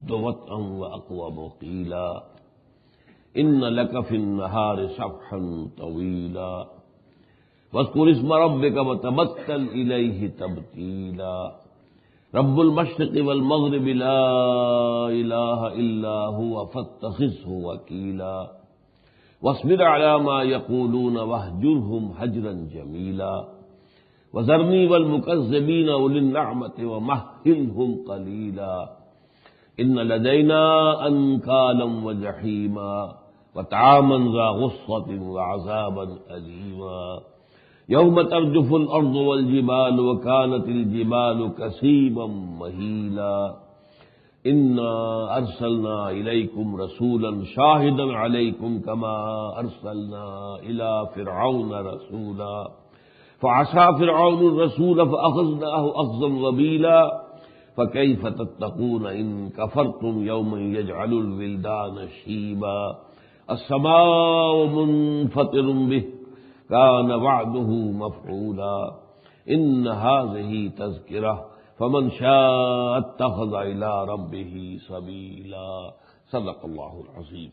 وطئا وأقوم قيلا إن لك في النهار سبحا طويلا واذكر اسم ربك وتبتل إليه تبتيلا رب المشرق والمغرب لا إله إلا هو فاتخذه وكيلا واصبر على ما يقولون واهجرهم هجرا جميلا وذرني والمكذبين أولي النعمة ومهلهم قليلا إن لدينا أنكالا وجحيما وطعاما ذا غصة وعذابا أليما يوم ترجف الأرض والجبال وكانت الجبال كثيبا مهيلا إنا أرسلنا إليكم رسولا شاهدا عليكم كما أرسلنا إلى فرعون رسولا فعصى فرعون الرسول فأخذناه أخذا وبيلا فكيف تتقون إن كفرتم يوما يجعل الولدان شيبا السماء منفطر به كان وعده مفعولا إن هذه تذكرة فمن شاء اتخذ إلى ربه سبيلا صدق الله العظيم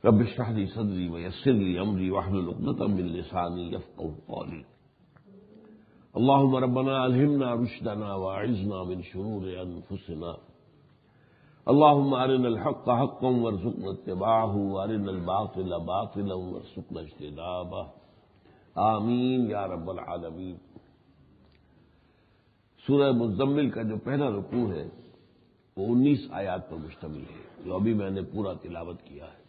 رب اشرح لي صدري ويسر لي أمري واحلل عقدة من لساني يفقهوا قولي اللهم ربنا ألهمنا رشدنا وأعذنا من شرور أنفسنا اللهم أرنا الحق حقا وارزقنا اتباعه وأرنا الباطل باطلا وارزقنا اجتنابه آمین یا رب العالمین۔ سورہ مزمل کا جو پہلا رکوع ہے وہ 19 آیات پر مشتمل ہے، جو ابھی میں نے پورا تلاوت کیا ہے۔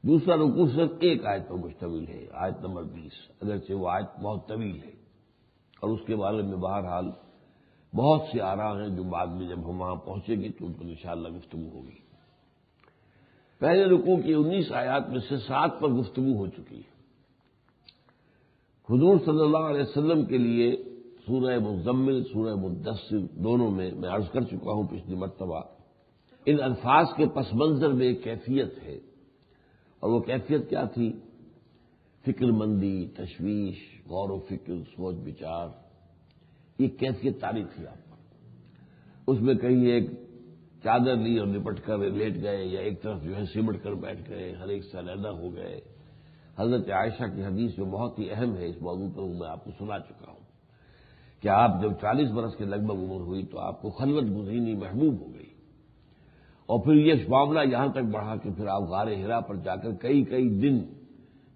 دوسرا رکوع صرف ایک آیت پر مشتمل ہے، آیت نمبر 20، اگرچہ وہ آیت بہت طویل ہے اور اس کے بارے میں بہرحال بہت سے آراء ہیں جو بعد میں جب ہم وہاں پہنچیں گے تو ان پر انشاءاللہ گفتگو ہوگی۔ پہلے رکوع کی 19 آیات میں سے 7 پر گفتگو ہو چکی ہے۔ حضور صلی اللہ علیہ وسلم کے لیے سورہ مزمل، سورہ مدثر دونوں میں عرض کر چکا ہوں پچھلی مرتبہ، ان الفاظ کے پس منظر میں ایک کیفیت ہے، اور وہ کیفیت کیا تھی؟ فکر مندی، تشویش، غور و فکر، سوچ بچار، یہ کیفیت طاری تھی آپ کو۔ اس میں کہیں ایک چادر لی اور لپٹ کر لیٹ گئے، یا ایک طرف جو ہے سمٹ کر بیٹھ گئے، ہر ایک سے علیحدہ ہو گئے۔ حضرت عائشہ کی حدیث جو بہت ہی اہم ہے اس موضوع پر، میں آپ کو سنا چکا ہوں کہ آپ جب 40 برس کے لگ بھگ عمر ہوئی تو آپ کو خلوت گزینی محبوب ہو گئی، اور پھر یہ معاملہ یہاں تک بڑھا کہ پھر آپ غار حرا پر جا کر کئی دن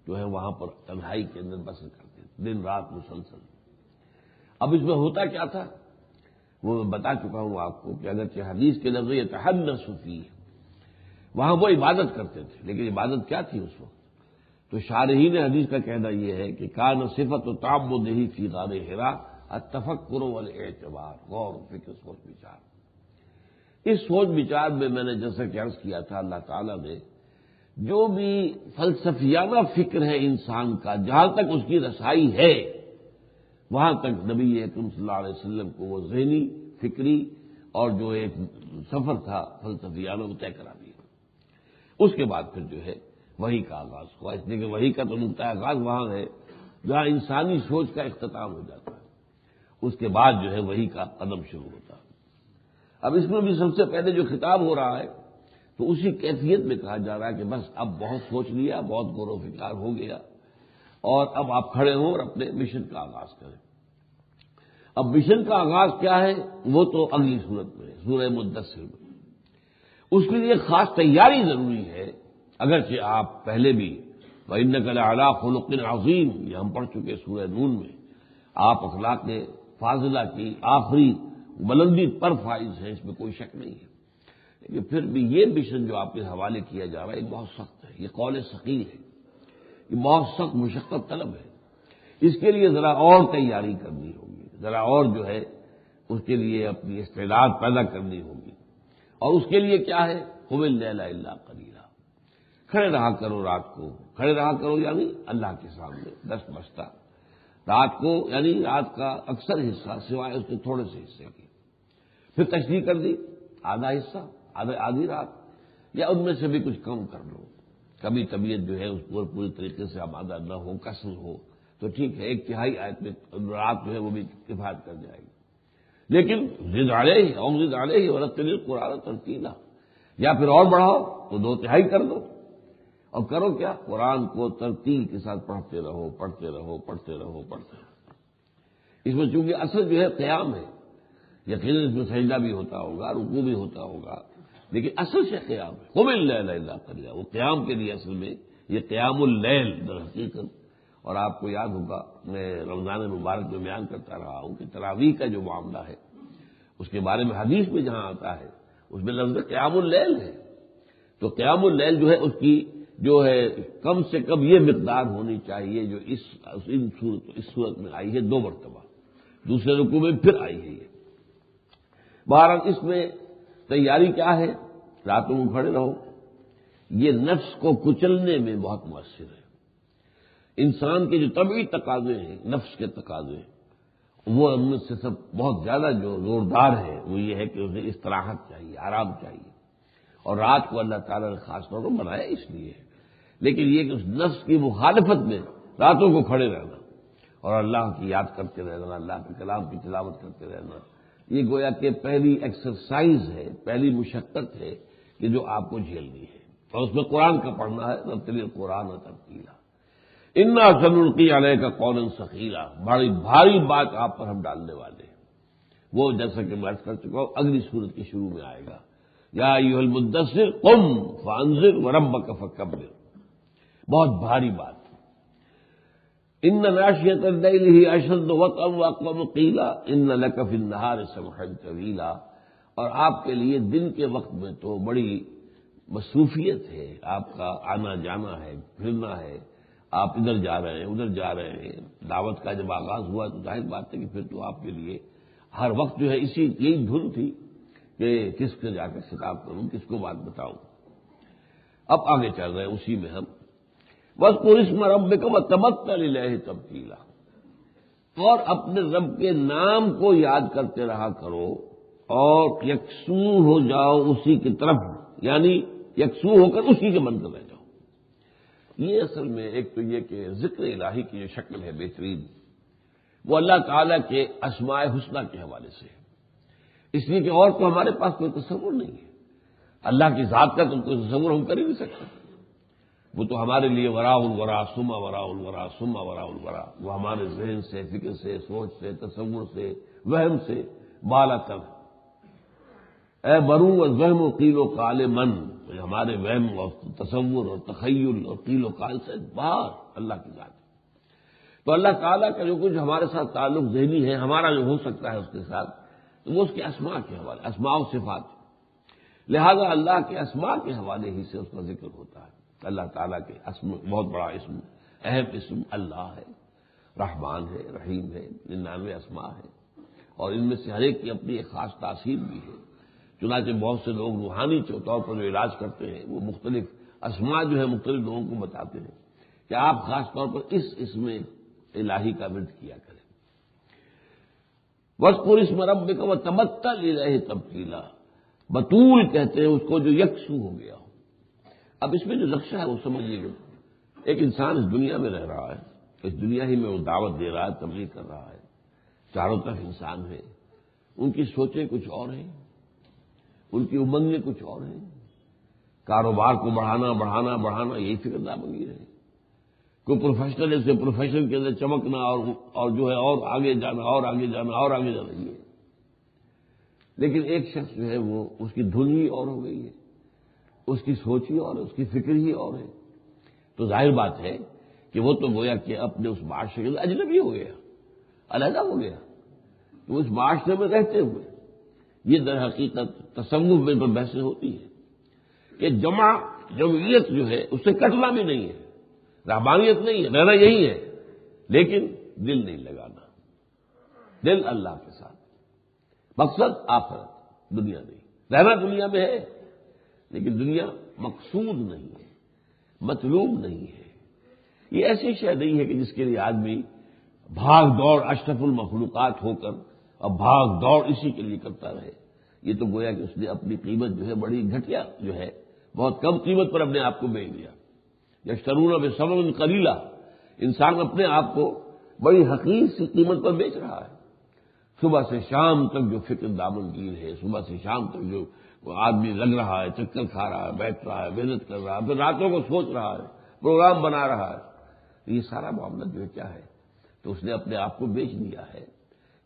جو ہے وہاں پر تنہائی کے اندر بسر کرتے تھے، دن رات مسلسل۔ اب اس میں ہوتا کیا تھا وہ میں بتا چکا ہوں آپ کو کہ اگرچہ حدیث کے لفظ یتحنث فیہ، وہاں وہ عبادت کرتے تھے، لیکن عبادت کیا تھی اس وقت؟ تو شارحین حدیث کا کہنا یہ ہے کہ کان صفت تعبدہ فی غار حرا التفکر والاعتبار، غور و فکر، سوچ بچار۔ اس سوچ بچار میں نے جیسا کہ عرض کیا تھا، اللہ تعالیٰ نے جو بھی فلسفیانہ فکر ہے انسان کا، جہاں تک اس کی رسائی ہے وہاں تک نبی اکرم صلی اللہ علیہ وسلم کو وہ ذہنی، فکری اور جو ایک سفر تھا فلسفیانہ وہ طے کرا دیا۔ اس کے بعد پھر جو ہے وحی کا آغاز ہوا، اس لیے کہ وحی کا تو نقطۂ آغاز وہاں ہے جہاں انسانی سوچ کا اختتام ہو جاتا ہے، اس کے بعد جو ہے وحی کا قدم شروع ہوتا ہے۔ اب اس میں بھی سب سے پہلے جو خطاب ہو رہا ہے تو اسی کیفیت میں کہا جا رہا ہے کہ بس اب بہت سوچ لیا، بہت غور و فکر ہو گیا، اور اب آپ کھڑے ہوں اور اپنے مشن کا آغاز کریں۔ اب مشن کا آغاز کیا ہے وہ تو اگلی صورت میں ہے، سورہ مدثر میں۔ اس کے لیے خاص تیاری ضروری ہے، اگرچہ آپ پہلے بھی وَإِنَّكَ لَعَلَىٰ خُلُقٍ عَظِيمٍ یہ ہم پڑھ چکے سورہ نون میں، آپ اخلاق فاضلہ کی آخری بلندی پر فائز ہیں، اس میں کوئی شک نہیں ہے، لیکن پھر بھی یہ مشن جو آپ کے حوالے کیا جا رہا ہے یہ بہت سخت ہے، یہ قول ثقیل ہے، یہ بہت سخت مشقت طلب ہے۔ اس کے لیے ذرا اور تیاری کرنی ہوگی، ذرا اور جو ہے اس کے لیے اپنی استعداد پیدا کرنی ہوگی، اور اس کے لیے کیا ہے؟ قُمِ اللَّيْلَ إِلَّا قَلِيلًا، کھڑے رہا کرو رات کو، کھڑے رہا کرو یعنی اللہ کے سامنے دست بستہ، رات کو یعنی رات کا اکثر حصہ سوائے اس کے تھوڑے سے حصے کی، پھر تشریح کر دی آدھا حصہ، آدھی رات، یا ان میں سے بھی کچھ کم کر لو، کبھی طبیعت جو ہے اس پر پوری طریقے سے آمادہ نہ ہو، کسل ہو تو ٹھیک ہے، 1/3 آیت میں رات جو ہے وہ بھی کفایت کر جائے گی۔ لیکن زد علیہ او زد علیہ ورتل القرآن ترتیلا، یا پھر اور بڑھاؤ تو 2/3 کر دو، اور کرو کیا، قرآن کو ترتیل کے ساتھ پڑھتے رہو پڑھتے رہو پڑھتے رہو پڑھتے رہو۔ اس میں چونکہ اصل جو ہے قیام ہے، یقیناً اس میں سجدہ بھی ہوتا ہوگا، رکوع بھی ہوتا ہوگا، لیکن اصل سے قیام ہے۔ قم اللیل الا قلیلا، وہ قیام کے لیے اصل میں یہ قیام اللیل در حقیقت۔ اور آپ کو یاد ہوگا میں رمضان مبارک میں بیان کرتا رہا ہوں کہ تراویح کا جو معاملہ ہے اس کے بارے میں حدیث میں جہاں آتا ہے اس میں لفظ قیام اللیل ہے، تو قیام اللیل جو ہے اس کی جو ہے کم سے کم یہ مقدار ہونی چاہیے جو اس صورت میں آئی ہے 2 مرتبہ، دوسرے رکوع میں پھر آئی ہے یہ۔ بہرحال اس میں تیاری کیا ہے، راتوں کو کھڑے رہو، یہ نفس کو کچلنے میں بہت مؤثر ہے۔ انسان کے جو طبعی تقاضے ہیں، نفس کے تقاضے، وہ ان میں سے سب بہت زیادہ جو زوردار ہے وہ یہ ہے کہ اسے استراحت چاہیے، آرام چاہیے، اور رات کو اللہ تعالیٰ نے خاص طور پر بنایا اس لیے ہے۔ لیکن یہ کہ اس نفس کی مخالفت میں راتوں کو کھڑے رہنا اور اللہ کی یاد کرتے رہنا، اللہ کے کلام کی تلاوت کرتے رہنا، یہ گویا کہ پہلی ایکسرسائز ہے، پہلی مشقت ہے کہ جو آپ کو جھیلنی ہے، اور اس میں قرآن کا پڑھنا ہے، رتل القرآن ترتیلا۔ انا سنلقی علیک قولا ثقیلا، بڑی بھاری بات آپ پر ہم ڈالنے والے ہیں۔ وہ جیسا کہ میں عرض کر چکا ہوں اگلی سورت کے شروع میں آئے گا، یا ایھا المدثر قم فانذر وربک فکبر، بہت بھاری بات۔ ان ناشئۃ اللیل ہی اشد وطئا واقوم قیلا ان لک فی النہار سبحا طویلا، اور آپ کے لیے دن کے وقت میں تو بڑی مصروفیت ہے، آپ کا آنا جانا ہے، پھرنا ہے، آپ ادھر جا رہے ہیں ادھر جا رہے ہیں۔ دعوت کا جب آغاز ہوا تو ظاہر بات ہے کہ پھر تو آپ کے لیے ہر وقت جو ہے یہی دھن تھی کہ کس کو جا کر خطاب کروں، کس کو بات بتاؤں۔ اب آگے چل رہے ہیں اسی میں ہم، وَاذْكُرِ اسْمَ رَبِّكَ وَتَبَتَّلْ إِلَيْهِ تَبْتِيلًا، اور اپنے رب کے نام کو یاد کرتے رہا کرو اور یکسو ہو جاؤ اسی کی طرف، یعنی یکسو ہو کر اسی کے بن کر رہ جاؤ۔ یہ اصل میں ایک تو یہ کہ ذکر الہی کی جو شکل ہے بہترین، وہ اللہ تعالیٰ کے اسماء حسنہ کے حوالے سے ہے، اس لیے کہ اور تو ہمارے پاس کوئی تصور نہیں ہے، اللہ کی ذات کا تو کوئی تصور ہم کر ہی نہیں سکتے، وہ تو ہمارے لیے وراء الورا ثم وراء الورا ثم وراء الورا، وہ ہمارے ذہن سے، فکر سے، سوچ سے، تصور سے، وہم سے بالا تر، اے برو و وہم و قیل و قال من، ہمارے وہم اور تصور اور تخیل اور قیل و قال سے باہر اللہ کی ذات۔ تو اللہ تعالیٰ کا جو کچھ ہمارے ساتھ تعلق ذہنی ہے، ہمارا جو ہو سکتا ہے اس کے ساتھ، تو وہ اس کے اسماء کے حوالے، اسماء و صفات، لہذا اللہ کے اسماء کے حوالے ہی سے اس کا ذکر ہوتا ہے۔ اللہ تعالیٰ کے اسم، بہت بڑا اسم، اہم اسم اللہ ہے، رحمان ہے، رحیم ہے، 99 اسماء ہے، اور ان میں سے ہر ایک کی اپنی ایک خاص تاثیر بھی ہے۔ چنانچہ بہت سے لوگ روحانی طور پر جو علاج کرتے ہیں وہ مختلف اسماء جو ہے مختلف لوگوں کو بتاتے ہیں کہ آپ خاص طور پر اس اسم الہی کا ورد کیا کریں۔ وَاذْكُرِ اسْمَ رَبِّكَ وَتَبَتَّلْ إِلَيْهِ تَبْتِيلًا، بطول کہتے ہیں اس کو جو یکسو ہو گیا ہو۔ اب اس میں جو نقشہ ہے وہ سمجھیے گا، ایک انسان اس دنیا میں رہ رہا ہے، اس دنیا ہی میں وہ دعوت دے رہا ہے، تبلیغ کر رہا ہے، چاروں طرف انسان ہے، ان کی سوچیں کچھ اور ہیں، ان کی امنگیں کچھ اور ہیں، کاروبار کو بڑھانا بڑھانا بڑھانا یہی فکر دامنگیر ہے، کوئی پروفیشنل ہے، اسے پروفیشن کے اندر چمکنا اور جو ہے اور آگے جانا اور آگے جانا اور آگے جانا یہ ہے۔ لیکن ایک شخص جو ہے وہ اس کی دھن ہی اور ہو گئی ہے، اس کی سوچ ہی اور ہے، اس کی فکر ہی اور ہے، تو ظاہر بات ہے کہ وہ تو گویا کہ اپنے اس معاشرے کے اجنبی ہو گیا، علیحدہ ہو گیا۔ تو اس معاشرے میں رہتے ہوئے یہ در حقیقت تصوف میں تو بحثیں ہوتی ہے کہ جمعیت جو ہے اس سے کٹنا بھی نہیں ہے، رہبانیت نہیں ہے، رہنا یہی ہے، لیکن دل نہیں لگانا، دل اللہ کے ساتھ، مقصد آخرت، دنیا نہیں، رہنا دنیا میں ہے لیکن دنیا مقصود نہیں ہے، مطلوب نہیں ہے۔ یہ ایسی شے نہیں ہے کہ جس کے لیے آدمی بھاگ دوڑ اشرف المخلوقات ہو کر اور بھاگ دوڑ اسی کے لیے کرتا رہے۔ یہ تو گویا کہ اس نے اپنی قیمت جو ہے بڑی گھٹیا جو ہے، بہت کم قیمت پر اپنے آپ کو بیچ دیا۔ یشترون بثمن قلیلا، انسان اپنے آپ کو بڑی حقیر سی قیمت پر بیچ رہا ہے۔ صبح سے شام تک جو فکر دامن گیر ہے، صبح سے شام تک جو آدمی لگ رہا ہے، چکر کھا رہا ہے، بیٹھ رہا ہے، محنت کر رہا ہے، پھر راتوں کو سوچ رہا ہے، پروگرام بنا رہا ہے، یہ سارا معاملہ جو ہے کیا ہے؟ تو اس نے اپنے آپ کو بیچ دیا ہے.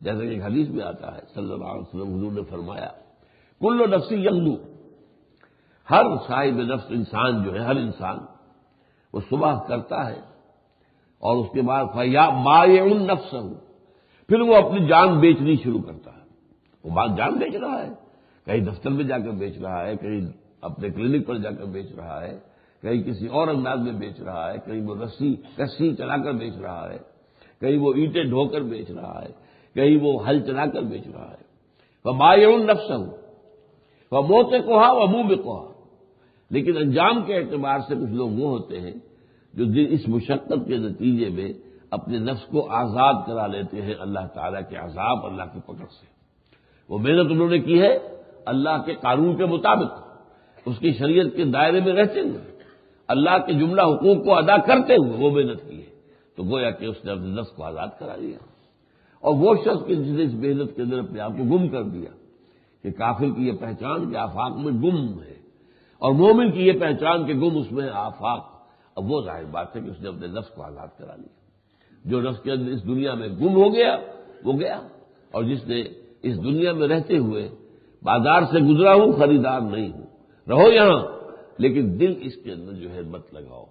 جیسا کہ ایک حدیث میں آتا ہے صلی اللہ علیہ وسلم، حضور نے فرمایا کل نفس یغدو، ہر صاحب نفس انسان جو ہے، ہر انسان وہ صبح کرتا ہے اور اس کے بعد بائع نفسہ، پھر وہ اپنی جان بیچنی شروع کرتا ہے. وہ بات جان بیچ رہا ہے، کہیں دفتر میں جا کر بیچ رہا ہے، کہیں اپنے کلینک پر جا کر بیچ رہا ہے، کہیں کسی اور انداز میں بیچ رہا ہے، کہیں وہ رسی چلا کر بیچ رہا ہے، کہیں وہ اینٹیں ڈھو کر بیچ رہا ہے، کہیں وہ ہل چلا کر بیچ رہا ہے. وہ بائع نفسہ، وہ موتقھا و موبقھا. لیکن انجام کے اعتبار سے کچھ لوگ وہ ہوتے ہیں جو اس مشقت کے نتیجے میں اپنے نفس کو آزاد کرا لیتے ہیں اللہ تعالیٰ کے عذاب، اللہ کی پکڑ سے. وہ محنت انہوں نے کی ہے اللہ کے قانون کے مطابق، اس کی شریعت کے دائرے میں رہتے ہوئے، اللہ کے جملہ حقوق کو ادا کرتے ہوئے وہ محنت کی ہے، تو گویا کہ اس نے اپنے نفس کو آزاد کرا لیا. اور وہ شخص جس نے اس محنت کے اندر اپنے آپ کو گم کر دیا، کہ کافر کی یہ پہچان کہ آفاق میں گم ہے، اور مومن کی یہ پہچان کہ گم اس میں آفاق. اب وہ ظاہر بات ہے کہ اس نے اپنے نفس کو آزاد کرا لیا. جو نفس کے اندر اس دنیا میں گم ہو گیا وہ گیا، اور جس نے اس دنیا میں رہتے ہوئے بازار سے گزرا ہوں، خریدار نہیں ہوں، رہو یہاں لیکن دل اس کے اندر جو ہے مت لگاؤ.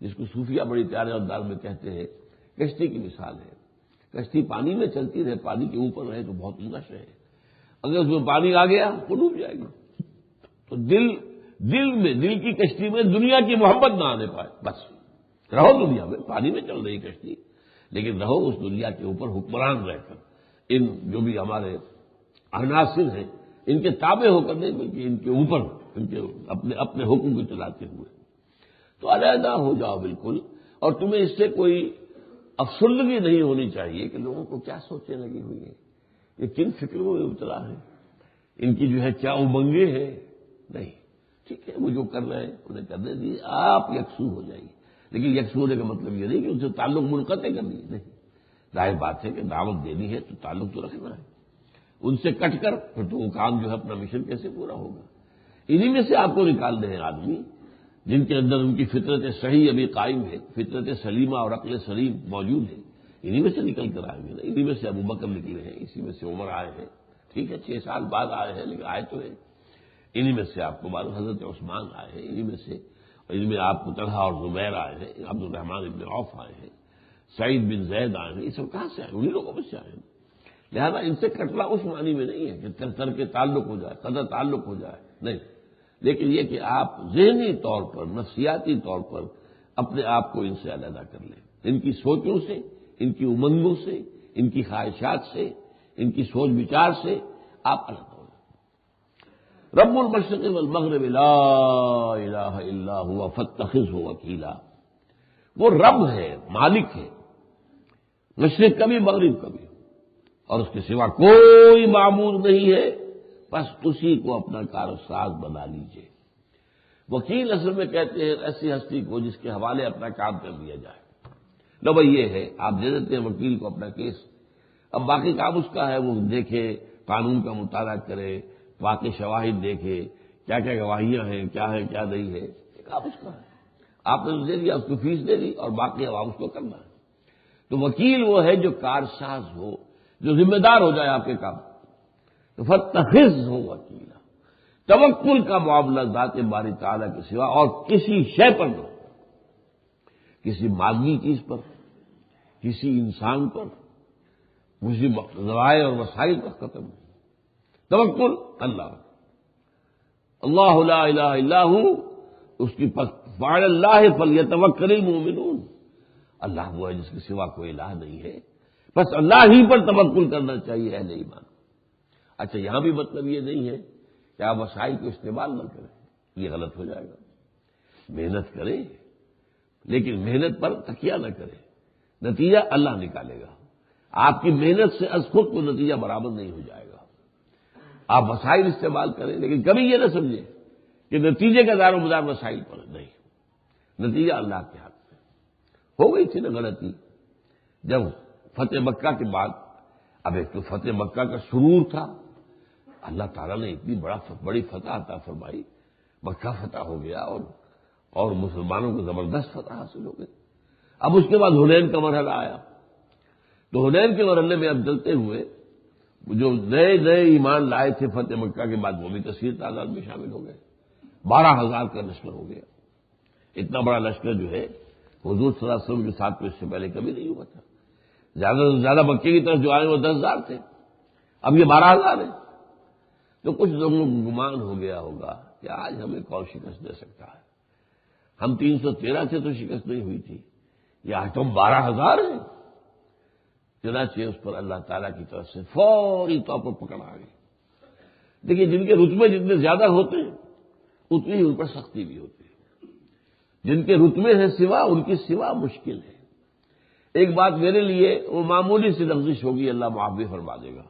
جس کو صوفیہ بڑی پیارے انداز میں کہتے ہیں کشتی کی مثال ہے. کشتی پانی میں چلتی رہے، پانی کے اوپر رہے تو بہت عمدہ ہے، اگر اس میں پانی آ گیا تو ڈوب جائے گی. تو دل کی کشتی میں دنیا کی محبت نہ آنے پائے، بس رہو دنیا میں، پانی میں چل رہی کشتی، لیکن رہو اس دنیا کے اوپر حکمران رہ کر. ان جو بھی ہمارے عناصر ہیں ان کے تابع ہو کر نہیں، بلکہ ان کے اوپر، ان کے اپنے حکم کو چلاتے ہوئے. تو علیحدہ ہو جاؤ بالکل، اور تمہیں اس سے کوئی افسردگی نہیں ہونی چاہیے کہ لوگوں کو کیا سوچنے لگی ہوئی ہے، یہ کن فکروں میں مبتلا ہے، ان کی جو ہے کیا امنگیں ہیں. نہیں، ٹھیک ہے، وہ جو کر رہے ہیں انہیں کرنے دیجیے، آپ یکسو ہو جائیے. لیکن یکسو ہونے کا مطلب یہ نہیں کہ ان سے تعلق منقطع کر دیجیے، نہیں. ظاہر بات ہے کہ دعوت دینی ہے تو تعلق تو رکھنا ہے. ان سے کٹ کر پھر تو وہ کام جو ہے اپنا مشن کیسے پورا ہوگا. انہی میں سے آپ کو نکالنے ہیں آدمی جن کے اندر ان کی فطرت صحیح ابھی قائم ہے، فطرت سلیمہ اور عقل سلیم موجود ہے. انہی میں سے نکل کر آئیں گے نا. انہی میں سے ابو بکر نکلے ہیں، اسی میں سے عمر آئے ہیں، ٹھیک ہے 6 سال بعد آئے ہیں لیکن آئے تو ہیں. انہی میں سے آپ کو معلوم حضرت عثمان آئے ہیں، انہی میں سے، ان میں آپ کو طلحہ اور زبیر آئے ہیں، عبد الرحمن ابن عوف آئے ہیں، سعید بن زید آئے ہیں. یہ سب کہاں سے آئے؟ انہی لوگوں میں سے آئے ہیں. لہذا ان سے کٹنا اس معنی میں نہیں ہے کہ تر کے تعلق ہو جائے، قدر تعلق ہو جائے، نہیں. لیکن یہ کہ آپ ذہنی طور پر، نفسیاتی طور پر اپنے آپ کو ان سے علیحدہ کر لیں، ان کی سوچوں سے، ان کی امنگوں سے، ان کی خواہشات سے، ان کی سوچ بچار سے آپ الگ ہو جائیں. رب المشرق والمغرب لا الہ الا هو فاتخذہ وکیلا. وہ رب ہے، مالک ہے، مشرق کا بھی مغرب کا بھی، اور اس کے سوا کوئی معبود نہیں ہے، بس اسی کو اپنا کارساز بنا لیجئے. وکیل اصل میں کہتے ہیں ایسی ہستی کو جس کے حوالے اپنا کام کر دیا جائے. لو بھائی یہ ہے، آپ دے دیتے ہیں وکیل کو اپنا کیس، اب باقی کام اس کا ہے، وہ دیکھے، قانون کا مطالعہ کرے، واقعی شواہد دیکھے، کیا کیا گواہیاں ہیں، کیا ہے کیا نہیں ہے، یہ کام اس کا ہے. آپ نے دے دیا، اس کو فیس دے دی، اور باقی عوام اس کو کرنا ہے. تو وکیل وہ ہے جو کارساز ہو، جو ذمہ دار ہو جائے آپ کے کام. تو فاتخذہ وکیلا، توکل کا معاملہ ذات باری تعالیٰ کے سوا اور کسی شے پر نہ، کسی مادی چیز پر، کسی انسان پر، کسی ذرائع اور وسائل پر ختم. توکل اللہ، اللہ لا الہ الا ہو، اس کی فعلی اللہ فلیتوکل المؤمنون. اللہ وہ ہے جس کے سوا کوئی الہ نہیں ہے، بس اللہ ہی پر توکل کرنا چاہیے اہل ایمان. اچھا، یہاں بھی مطلب یہ نہیں ہے کہ آپ وسائل کو استعمال نہ کریں، یہ غلط ہو جائے گا. محنت کریں لیکن محنت پر تکیہ نہ کریں، نتیجہ اللہ نکالے گا. آپ کی محنت سے از خود کو نتیجہ برابر نہیں ہو جائے گا. آپ وسائل استعمال کریں لیکن کبھی یہ نہ سمجھیں کہ نتیجے کا دار و مدار وسائل پر نہیں، نتیجہ اللہ کے ہاتھ میں. ہو گئی تھی نا غلطی جب فتح مکہ کے بعد اب ایک تو فتح مکہ کا سرور تھا، اللہ تعالیٰ نے اتنی بڑی فتح عطا فرمائی، مکہ فتح ہو گیا اور مسلمانوں کو زبردست فتح حاصل ہو گئی۔ اب اس کے بعد حنین کا مرحلہ آیا، تو حنین کے مرحلے میں اب چلتے ہوئے جو نئے نئے ایمان لائے تھے فتح مکہ کے بعد وہ بھی کثیر تعداد میں شامل ہو گئے، 12,000 کا لشکر ہو گیا۔ اتنا بڑا لشکر جو ہے حضور صلی اللہ علیہ وسلم کے ساتھ میں اس سے پہلے کبھی نہیں ہوا تھا۔ زیادہ سے زیادہ مکے کی طرف جو آئے وہ 10,000 تھے، اب یہ 12,000 ہیں۔ تو کچھ لوگوں کو گمان ہو گیا ہوگا کہ آج ہمیں کون شکست دے سکتا ہے، ہم 313 سے تو شکست نہیں ہوئی تھی، یہ آج تو ہم 12,000 ہیں۔ چنانچہ اس پر اللہ تعالیٰ کی طرف سے فوری طور پر پکڑ آ گئی۔ دیکھیے جن کے رتبے جتنے زیادہ ہوتے ہیں اتنی ہی ان پر سختی بھی ہوتی ہے، جن کے رتبے ہیں سوا ان کی سوا مشکل ہے۔ ایک بات میرے لیے وہ معمولی سی لغزش ہوگی، اللہ معاف بھی فرما دے گا،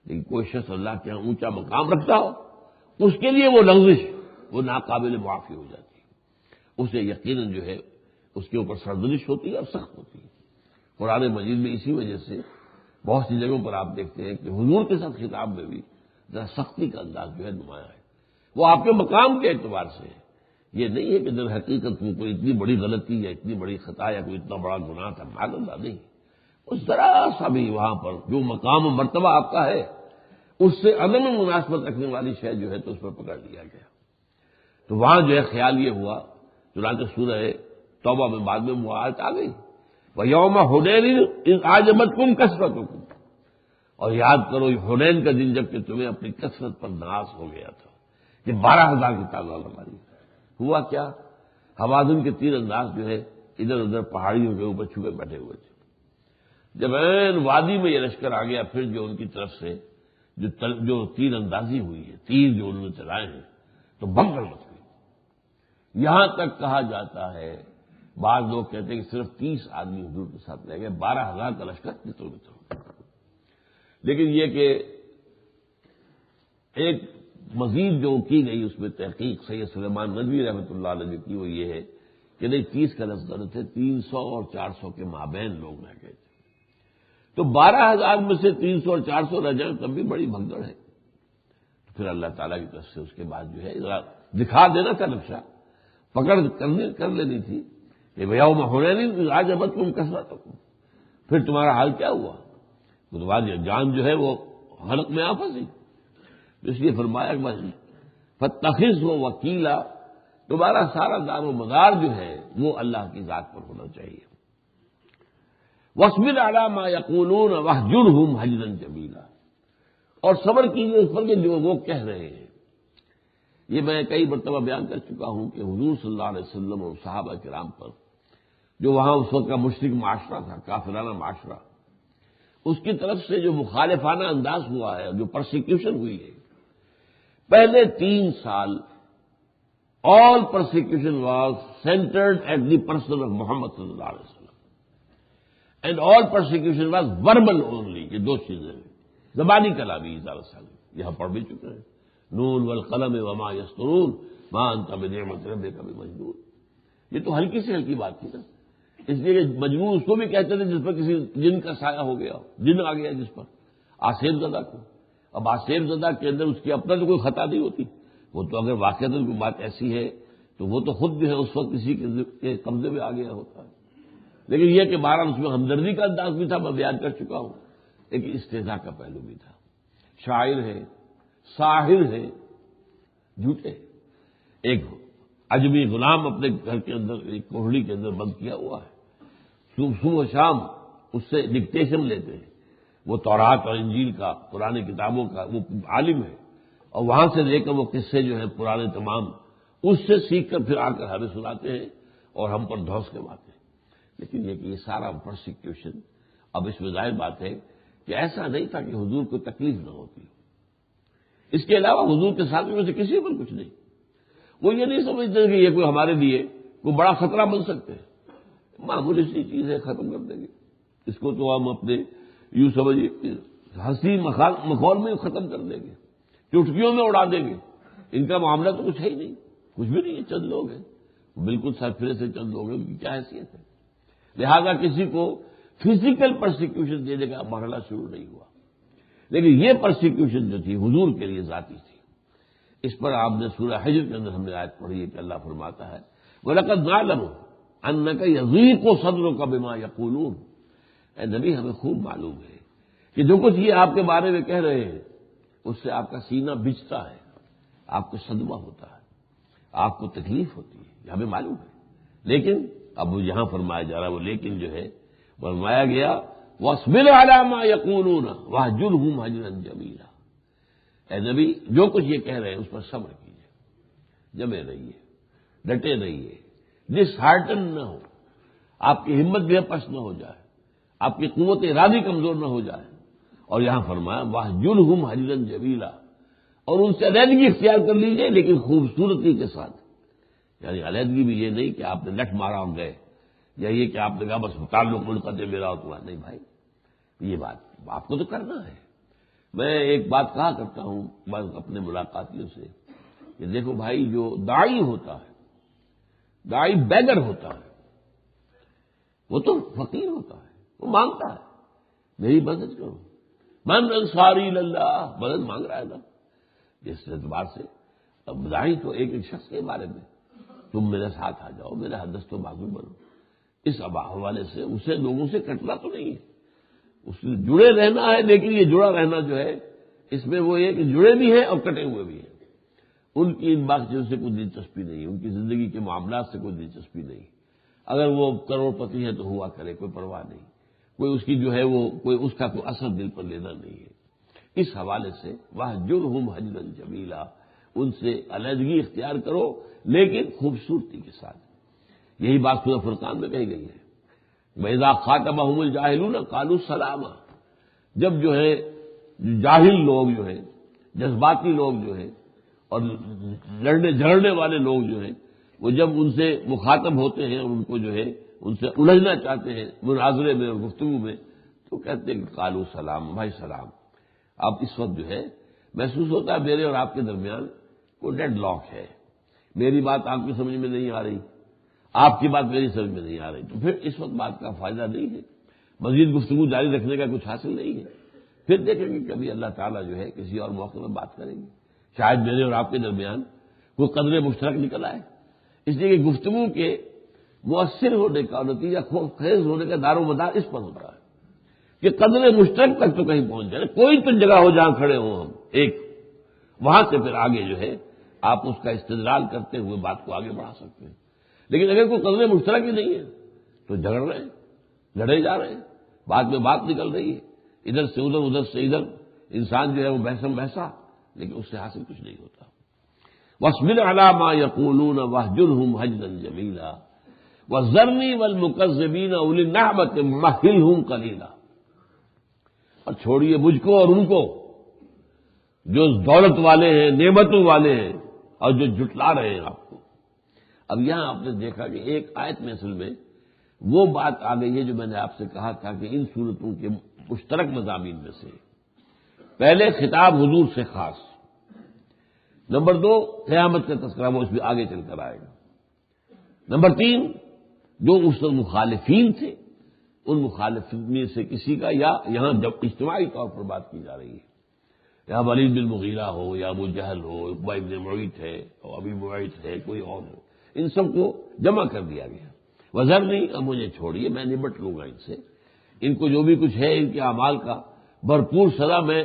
لیکن کوئی شخص اللہ کے یہاں اونچا مقام رکھتا ہو اس کے لیے وہ لغزش وہ ناقابل معافی ہو جاتی ہے، اسے یقیناً جو ہے اس کے اوپر سرزنش ہوتی ہے اور سخت ہوتی ہے۔ قرآن مجید میں اسی وجہ سے بہت سی جگہوں پر آپ دیکھتے ہیں کہ حضور کے ساتھ خطاب میں بھی ذرا سختی کا انداز جو ہے نمایاں ہے، وہ آپ کے مقام کے اعتبار سے ہے۔ یہ نہیں ہے کہ در حقیقت میں کوئی اتنی بڑی غلطی یا اتنی بڑی خطا یا کوئی اتنا بڑا گناہ تھا، معاذ اللہ نہیں، اس ذرا سا بھی وہاں پر جو مقام و مرتبہ آپ کا ہے اس سے عدم مناسبت رکھنے والی شے جو ہے تو اس پر پکڑ لیا گیا۔ تو وہاں جو ہے خیال یہ ہوا، چنانچہ سورہ توبہ میں بعد میں وہ آیت آ گئی، وَيَوْمَ حُنَيْنٍ إِذْ أَعْجَبَتْكُمْ كَثْرَتُكُمْ، اور یاد کرو یہ حنین کا دن جب کہ تمہیں اپنی کثرت پر ناز ہو گیا تھا، کہ 12,000 کی تعداد ہماری۔ ہوا کیا؟ ہوازن کے تیر انداز جو ہے ادھر ادھر پہاڑیوں کے اوپر چھپے بیٹھے ہوئے تھے۔ جب عین وادی میں یہ لشکر آ گیا، پھر جو ان کی طرف سے جو تیر اندازی ہوئی ہے، تیر جو انہوں نے چلائے ہیں، تو بھگدڑ مچ گئی۔ یہاں تک کہا جاتا ہے، بعض لوگ کہتے ہیں کہ صرف 30 آدمی حضور کے ساتھ رہ گئے، 12,000 کا لشکر جتوں میں۔ لیکن یہ کہ ایک مزید جو کی گئی اس میں تحقیق سید سلیمان ندوی رحمۃ اللہ علیہ کی وہ یہ ہے کہ نہیں 30 کا لفظ غلط ہے، 300 اور 400 کے مابین لوگ رہ گئے تھے۔ تو 12,000 میں سے 300 اور 400 رہ جائیں تب بھی بڑی بھگدڑ ہے۔ تو پھر اللہ تعالیٰ کی طرف سے اس کے بعد جو ہے دکھا دینا تھا نقشہ، پکڑ کر لینی تھی کہ یوم حنین اذ اعجبتکم کثرتکم، پھر تمہارا حال کیا ہوا؟ تو بعد جان جو ہے وہ حلق میں آ پھنسی۔ اس لیے فرمایا کہ فاتخذہ وکیلا، تمہارا سارا دار و مدار جو ہے وہ اللہ کی ذات پر ہونا چاہیے۔ واصبر علی ما یقولون واہجرہم ہجرا جمیلا، اور صبر کیجیے اس پر کہ جو وہ کہہ رہے ہیں۔ یہ میں کئی مرتبہ بیان کر چکا ہوں کہ حضور صلی اللہ علیہ وسلم اور صحابہ کرام پر جو وہاں اس وقت کا مشرک معاشرہ تھا، کافرانہ معاشرہ، اس کی طرف سے جو مخالفانہ انداز ہوا ہے، جو پرسیکیوشن ہوئی ہے، پہلے 3 سال all persecution was centered at the person of Muhammad صلی اللہ علیہ وسلم and all persecution was verbal only۔ یہ 2 چیزیں ہیں، زبانی کلامی یہاں پڑھ بھی چکے ہیں، نون والقلم وما یسطرون ما انت بنعمت ربک بمجنون۔ یہ تو ہلکی سے ہلکی بات تھی نا، اس لیے کہ مجنون اس کو بھی کہتے تھے جس پر کسی جن کا سایہ ہو گیا، جن آ گیا جس پر، آصف زدہ کو۔ اب آصف زدہ کے اندر اس کی اپنا تو کوئی خطا نہیں ہوتی، وہ تو اگر واقعتاً کوئی بات ایسی ہے تو وہ تو خود جو ہے اس وقت کسی کے قبضے میں آ گیا ہوتا ہے۔ لیکن یہ کہ بہرحال اس میں ہمدردی کا انداز بھی تھا، میں بیان کر چکا ہوں، لیکن استہزاء کا پہلو بھی تھا۔ شاعر ہے، ساحر ہے، جھوٹے۔ ایک عجمی غلام اپنے گھر کے اندر ایک کوہڑی کے اندر بند کیا ہوا ہے، صبح و شام اس سے ڈکٹیشن لیتے ہیں، وہ تورات اور انجیل کا، پرانی کتابوں کا وہ عالم ہے، اور وہاں سے لے کر وہ قصے جو ہیں پرانے تمام اس سے سیکھ کر پھر آ کر ہمیں سناتے ہیں اور ہم پر دھوس کرواتے ہیں۔ لیکن یہ کہ یہ سارا پرسیکیوشن، اب اس میں ظاہر بات ہے کہ ایسا نہیں تھا کہ حضور کو تکلیف نہ ہوتی، اس کے علاوہ حضور کے ساتھ میں سے کسی پر کچھ نہیں، وہ یہ نہیں سمجھتے کہ یہ کوئی ہمارے لیے کوئی بڑا خطرہ بن سکتے ہیں، معمولی سی چیز ہے، ختم کر دیں گے اس کو، تو ہم اپنے یوں سمجھیے ہنسی مخول میں ختم کر دیں گے، چٹکیوں میں اڑا دیں گے، ان کا معاملہ تو کچھ ہے ہی نہیں، کچھ بھی نہیں ہے، چند لوگ ہیں، بالکل سرفرے سے چند لوگ ہیں، ان کی کیا حیثیت ہے۔ لہذا کسی کو فزیکل پرسیکیوشن دینے کا مرحلہ شروع نہیں ہوا، لیکن یہ پرسیکیوشن جو تھی حضور کے لیے ذاتی تھی. اس پر آپ نے سورہ حجر کے اندر ہم نے آیت پڑھی ہے کہ اللہ فرماتا ہے وَلَقَدْ نَعْلَمُ أَنَّكَ يَضِيقُ صَدْرُكَ بِمَا يَقُولُونَ. اے نبی ہمیں خوب معلوم ہے کہ جو کچھ یہ آپ کے بارے میں کہہ رہے ہیں اس سے آپ کا سینہ بجھتا ہے، آپ کو صدمہ ہوتا ہے، آپ کو تکلیف ہوتی ہے، یہ ہمیں معلوم ہے. لیکن اب یہاں فرمایا جا رہا ہے وہ لیکن جو ہے فرمایا گیا وَاصْبِرْ عَلَىٰ مَا يَقُولُونَ وَاهْجُرْهُمْ هَجْرًا جَمِيلًا. اے نبی جو کچھ یہ کہہ رہے ہیں اس پر صبر کیجیے، جمے رہیے، ڈٹے رہیے، ڈس ہارٹن نہ ہو، آپ کی ہمت بھی پست نہ ہو جائے، آپ کی قوت ارادی کمزور نہ ہو جائے. اور یہاں فرمایا وَاهْجُرْهُمْ هَجْرًا جَمِيلًا، اور ان سے علیحدگی اختیار کر لیجیے لیکن خوبصورتی کے ساتھ. یعنی علیحدگی بھی یہ نہیں کہ آپ نے لٹ مارا اور گئے، یا یہ کہ آپ نے کہا بس تعلق منقطع میرا اور تمہارا. نہیں بھائی، یہ بات آپ کو تو کرنا ہے. میں ایک بات کہا کرتا ہوں بس اپنے ملاقاتیوں سے کہ دیکھو بھائی، جو داعی ہوتا ہے، داعی بیگر ہوتا ہے، وہ تو فقیر ہوتا ہے، وہ مانگتا ہے میری مدد کرو، من انصاری اللہ، مدد مانگ رہا ہے نا. جس اعتبار سے اب داعی تو ایک شخص کے بارے میں تم میرے ساتھ آ جاؤ، میرا دست و بازو بنو، اس حوالے سے اسے لوگوں سے کٹنا تو نہیں ہے، اس سے جڑے رہنا ہے. لیکن یہ جڑا رہنا جو ہے اس میں وہ یہ کہ جڑے بھی ہیں اور کٹے ہوئے بھی ہیں. ان کی ان بات سے کوئی دلچسپی نہیں، ان کی زندگی کے معاملات سے کوئی دلچسپی نہیں. اگر وہ کروڑ پتی ہے تو ہوا کرے، کوئی پرواہ نہیں، کوئی اس کی جو ہے وہ کوئی اس کا کوئی اثر دل پر لینا نہیں ہے. اس حوالے سے وَاهْجُرْهُمْ هَجْرًا جَمِيلًا، ان سے علیحدگی اختیار کرو لیکن خوبصورتی کے ساتھ. یہی بات سورہ فرقان میں کہی گئی ہے وَإِذَا خَاطَبَهُمُ الْجَاهِلُونَ قَالُوا سَلَامًا. جب جو ہے جاہل لوگ جو ہیں، جذباتی لوگ جو ہیں اور لڑنے جھگڑنے والے لوگ جو ہیں، وہ جب ان سے مخاطب ہوتے ہیں اور ان کو جو ہے ان سے الجھنا چاہتے ہیں مناظرے میں اور گفتگو میں، تو کہتے ہیں کہ قالوا سلام، بھائی سلام. اب اس وقت جو ہے محسوس ہوتا ہے میرے اور آپ کے درمیان کوئی ڈیڈ لاک ہے، میری بات آپ کی سمجھ میں نہیں آ رہی، آپ کی بات میری سمجھ میں نہیں آ رہی. تو پھر اس وقت بات کا فائدہ نہیں ہے، مزید گفتگو جاری رکھنے کا کچھ حاصل نہیں ہے. پھر دیکھیں گے کبھی اللہ تعالیٰ جو ہے کسی اور موقع میں بات کریں گے، شاید میرے اور آپ کے درمیان کوئی قدر مشترک نکل آئے. اس لیے کہ گفتگو کے مؤثر ہونے کا، نتیجہ خیز ہونے کا دار و مدار اس پر ہوتا ہے کہ قدر مشترک تک تو کہیں پہنچ جائے. کوئی تو جگہ ہو جہاں کھڑے ہوں ہم ایک، وہاں سے پھر آگے جو ہے آپ اس کا استدلال کرتے ہوئے بات کو آگے بڑھا سکتے ہیں. لیکن اگر کوئی قدر مشترک ہی نہیں ہے تو جھگڑ رہے ہیں، لڑے جا رہے ہیں، بعد میں بات نکل رہی ہے، ادھر سے ادھر، ادھر سے ادھر، انسان جو ہے وہ بحثم بحثا، لیکن اس سے حاصل کچھ نہیں ہوتا. وَاصْبِرْ عَلَىٰ مَا يَقُولُونَ وَاهْجُرْهُمْ هَجْرًا جَمِيلًا وَذَرْنِي وَالْمُكَذِّبِينَ أُولِي النَّعْمَةِ مَهِّلْهُمْ قَلِيلًا. اور چھوڑیے مجھ کو اور ان کو جو دولت والے ہیں، نعمتوں والے ہیں اور جو جھٹلا رہے ہیں آپ کو. اب یہاں آپ نے دیکھا کہ ایک آیت میں اصل میں وہ بات آ گئی ہے جو میں نے آپ سے کہا تھا کہ ان صورتوں کے مشترک مضامین میں سے پہلے خطاب حضور سے خاص، نمبر 2 قیامت کا تذکرہ، وہ اس میں آگے چل کر آئے گا. نمبر 3 جو اس وقت مخالفین تھے ان مخالفین میں سے کسی کا، یا یہاں جب اجتماعی طور پر بات کی جا رہی ہے، یا ولید بن مغیرہ ہو، یا ابو جہل ہو، عقبہ بن معیط ہے اور ابی معیط ہے، کوئی اور ہو، ان سب کو جمع کر دیا گیا. وذرنی، اب مجھے چھوڑیے، میں نمٹ لوں گا ان سے، ان کو جو بھی کچھ ہے ان کے اعمال کا بھرپور سزا میں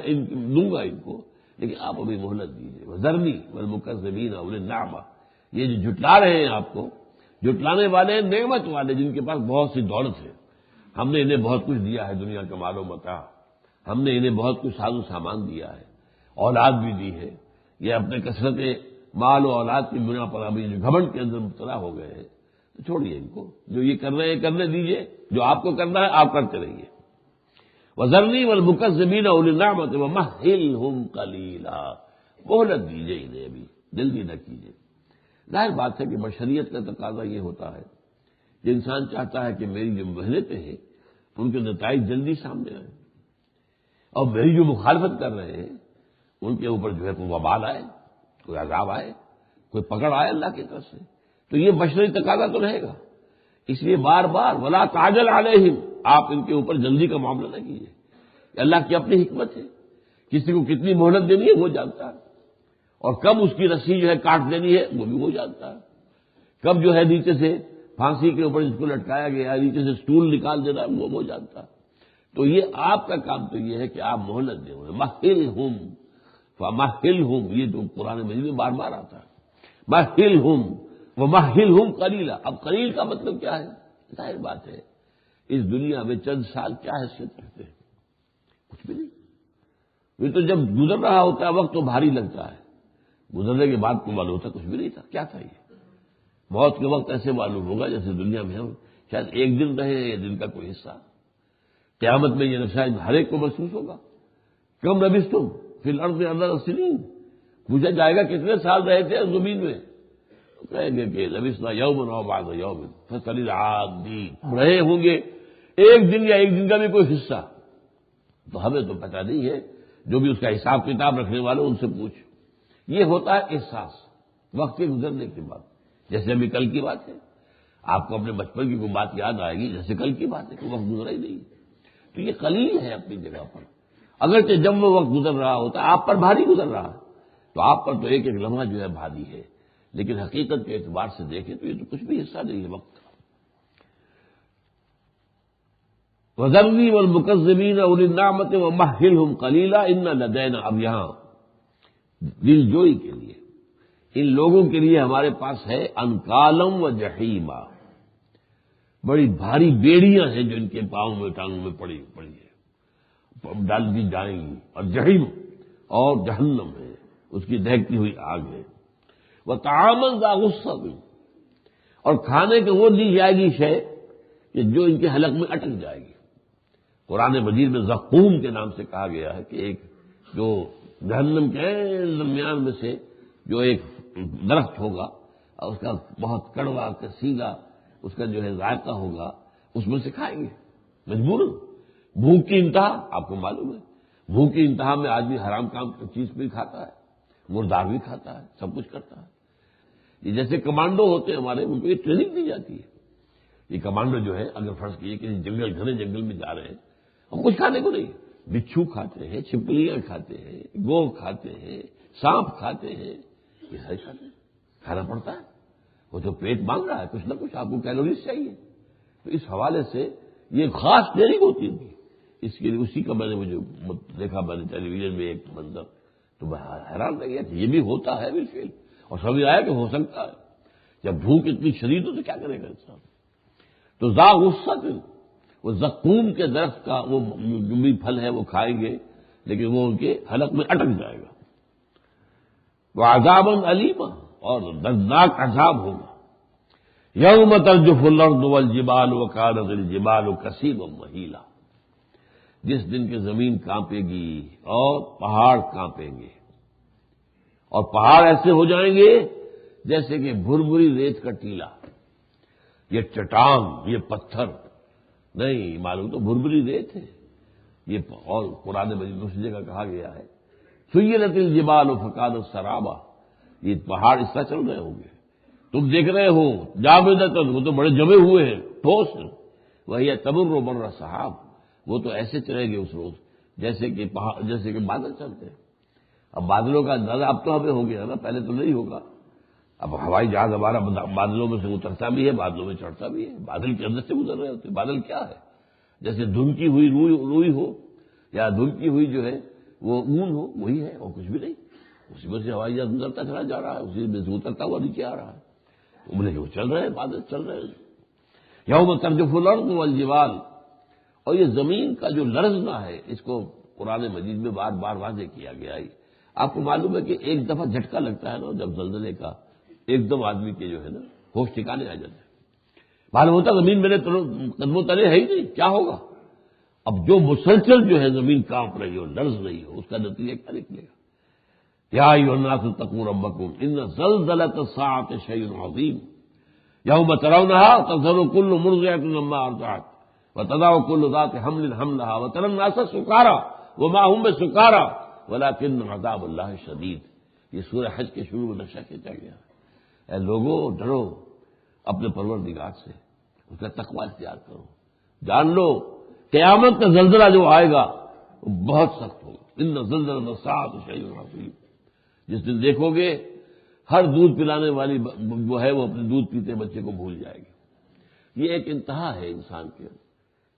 دوں گا ان کو، لیکن آپ ابھی مہلت دیجیے. وذرنی والمکذبین اولی النعمہ، یہ جو جھٹلا رہے ہیں آپ کو، جھٹلانے والے ہیں نعمت والے جن کے پاس بہت سی دولت ہے. ہم نے انہیں بہت کچھ دیا ہے، دنیا کا مال و متاع، ہم نے انہیں بہت کچھ ساز و سامان دیا ہے، اولاد بھی دی ہے. یہ اپنے کثرت مال و اولاد کی بنا پر ابھی جو گھمنڈ کے اندر مبتلا ہو گئے ہیں، تو چھوڑیے ان کو، جو یہ کر رہے ہیں کرنے دیجیے، جو آپ کو کرنا ہے آپ کرتے رہیے. وذرنی والمکذبین اولی النعمۃ ومہلہم قلیلا، مہلت دیجیے انہیں، ابھی جلدی نہ کیجیے. ظاہر بات ہے کہ بشریت کا تقاضا یہ ہوتا ہے کہ انسان چاہتا ہے کہ میری جو محنتیں ہیں ان کے نتائج جلدی سامنے آئیں، اور میری جو مخالفت کر رہے ہیں ان کے اوپر جو ہے کوئی وبال آئے، کوئی عذاب آئے، کوئی پکڑ آئے اللہ کی طرف سے. تو یہ بشری تقاضا تو رہے گا. اس لیے بار بار ولا تعجل علیہم، آپ ان کے اوپر جلدی کا معاملہ نہ کیجیے. اللہ کی اپنی حکمت ہے کسی کو کتنی مہلت دینی ہے وہ جانتا ہے، اور کب اس کی رسی جو ہے کاٹ دینی ہے وہ بھی وہ جانتا ہے، کب جو ہے نیچے سے پھانسی کے اوپر جس کو لٹکایا گیا ہے نیچے سے سٹول نکال دینا ہے وہ جانتا ہے۔ تو یہ آپ کا کام تو یہ ہے کہ آپ مہلت دیں، مہلہم فمہلہم، یہ جو قرآن مجید میں بار بار آتا ہے، مہلہم ومہلہم قلیلا۔ اب قلیل کا مطلب کیا ہے؟ ظاہر بات ہے اس دنیا میں چند سال کیا حیثیت رکھتے ہیں؟ کچھ بھی نہیں۔ یہ تو جب گزر رہا ہوتا ہے وقت تو بھاری لگتا ہے، گزرنے کے بعد کو معلوم ہوتا کچھ بھی نہیں تھا، کیا تھا یہ؟ موت کے وقت ایسے معلوم ہوگا جیسے دنیا میں ہم شاید ایک دن رہے یا دن کا کوئی حصہ۔ قیامت میں یہ نقشہ ہر ایک کو محسوس ہوگا۔ کم لبثتم فی الارض عدد سنین، پوچھا جائے گا کتنے سال رہے تھے زمین میں، تو کہیں گے کہ لبثنا یوما او بعض یوم فاسأل العادین، رہے ہوں گے ایک دن یا ایک دن کا بھی کوئی حصہ، تو ہمیں تو پتہ نہیں ہے، جو بھی اس کا حساب کتاب رکھنے والے ان سے پوچھ۔ یہ ہوتا ہے احساس وقت کے گزرنے کے بعد، جیسے ابھی کل کی بات ہے، آپ کو اپنے بچپن کی کوئی بات یاد آئے گی جیسے کل کی بات ہے کہ وقت گزرا ہی نہیں، تو یہ قلیل ہے اپنی جگہ پر، اگرچہ جب وہ وقت گزر رہا ہوتا ہے آپ پر بھاری گزر رہا ہے، تو آپ پر تو ایک ایک لمحہ جو ہے بھاری ہے، لیکن حقیقت کے اعتبار سے دیکھیں تو یہ تو کچھ بھی حصہ نہیں ہے وقت کا۔ وَذَرْنِي وَالْمُكَذِّبِينَ أُولِي النَّعْمَةِ وَمَهِّلْهُمْ قَلِيلًا إِنَّ لَدَيْنَا، اب یہاں دل جوئی کے لیے ان لوگوں کے لیے ہمارے پاس ہے انکالم و جحیمہ، بڑی بھاری بیڑیاں ہیں جو ان کے پاؤں میں ٹانگوں میں پڑی ہے، ڈال دی جائیں گی، اور جحیم اور جہنم ہے، اس کی دہکتی ہوئی آگ ہے، وطعاما ذا غصۃ، اور کھانے کے وہ دی جائے گی شے کہ جو ان کے حلق میں اٹک جائے گی۔ قرآن مجید میں زقوم کے نام سے کہا گیا ہے کہ ایک جو جہنم کے درمیان میں سے جو ایک درخت ہوگا اور اس کا بہت کڑوا کسیلا اس کا جو ہے ذائقہ ہوگا، اس میں سے کھائیں گے مجبوراً۔ بھوک کی انتہا آپ کو معلوم ہے، بھوک کی انتہا میں آدمی حرام کام کی چیز بھی کھاتا ہے، مردار بھی کھاتا ہے، سب کچھ کرتا ہے۔ یہ جیسے کمانڈو ہوتے ہیں ہمارے، ان کو یہ ٹریننگ دی جاتی ہے۔ یہ کمانڈو جو ہے اگر فرض کیجیے کسی جنگل گھنے جنگل میں جا رہے ہیں اور کچھ کھانے کو نہیں، بچھو کھاتے ہیں، چھپکلیاں کھاتے ہیں، گو کھاتے ہیں، سانپ کھاتے ہیں، یہ سارے کھاتے ہیں، کھانا پڑتا ہے، وہ تو پیٹ مانگ رہا ہے کچھ نہ کچھ، آپ کو کیلوریز چاہیے، تو اس حوالے سے یہ خاص ٹریننگ ہوتی ہے اس کے لیے۔ اسی کا میں نے مجھے دیکھا میں نے ٹیلی ویژن میں ایک منظر، تو میں حیران رہ گیا کہ یہ بھی ہوتا ہے بالفعل، اور سمجھ آیا کہ ہو سکتا ہے۔ جب بھوک اتنی شدید ہو تو کیا کرے گا انسان؟ تو ذا غصۃ، وہ زقوم کے درخت کا وہ جو بھی پھل ہے وہ کھائیں گے، لیکن وہ ان کے حلق میں اٹک جائے گا۔ وعذابا علیما، اور دردناک عذاب ہوگا۔ یوم ترجف الارض والجبال وکانت الجبال کثیبا مہیلا، جس دن کہ زمین کانپے گی اور پہاڑ کانپیں گے، اور پہاڑ ایسے ہو جائیں گے جیسے کہ بھربھری ریت کا ٹیلا، یہ چٹان یہ پتھر نہیں معلوم، تو بھربھری ریت ہے یہ۔ اور قرآن مجید دوسری جگہ کہا گیا ہے سیرت الجبال فکانت سرابا، یہ پہاڑ اس طرح چل رہے ہوں گے، تم دیکھ رہے ہو جامدۃ، وہ تو بڑے جمے ہوئے ہیں، ٹھوس ہیں، وہی تمر مر السحاب، وہ تو ایسے چلیں گے اس روز جیسے کہ بادل چلتے ہیں۔ اب بادلوں کا اندازہ اب تو ہمیں ہو گیا نا، پہلے تو نہیں ہوگا۔ اب ہوائی جہاز ہمارا بادلوں میں سے اترتا بھی ہے، بادلوں میں چڑھتا بھی ہے، بادل کے اندر سے گزر رہے ہوتے ہیں۔ بادل کیا ہے؟ جیسے دھنکی ہوئی روئی ہو یا دھنکی ہوئی جو ہے وہ اون ہو، وہی ہے اور کچھ بھی نہیں۔ اسی میں سے ہوائی جہاز گزرتا چلا جا رہا ہے، اسی میں سے اترتا ہوا نیچے آ رہا ہے، بولے کہ وہ چل رہے ہیں، بادل چل رہے ہیں۔ یوم ترجف الارض والجبال، اور یہ زمین کا جو لرزنا ہے اس کو قرآن مجید میں بار بار واضح کیا گیا ہے۔ آپ کو معلوم ہے کہ ایک دفعہ جھٹکا لگتا ہے نا جب زلزلے کا، ایک دم آدمی کے جو ہے نا ہوش ٹھکانے آ جاتے ہیں، معلوم ہوتا زمین میرے قدموں تلے ہے ہی نہیں، کیا ہوگا؟ اب جو مسلسل جو ہے زمین کانپ رہی ہو، لرز رہی ہو، اس کا نتیجہ کیا نکلے گا؟ یا ایھا الناس اتقوا ربکم ان زلزلۃ الساعۃ شیء عظیم یوم ترونھا تذہل کل مرضعۃ عما ارضعت وتضع کل ذات حمل حملها وترى الناس سکارى وما هم بسکارى ولکن عذاب اللہ شدید۔ یہ سورہ حج کے شروع میں نقشہ کھینچا گیا ہے۔ اے لوگو ڈرو اپنے پروردگار سے، اس کا تقوی اختیار کرو، جان لو قیامت کا زلزلہ جو آئے گا وہ بہت سخت ہوگا۔ ان زلزلۃ الساعۃ شیء عظیم، جس دن دیکھو گے ہر دودھ پلانے والی جو ہے وہ اپنے دودھ پیتے بچے کو بھول جائے گی۔ یہ ایک انتہا ہے انسان کے،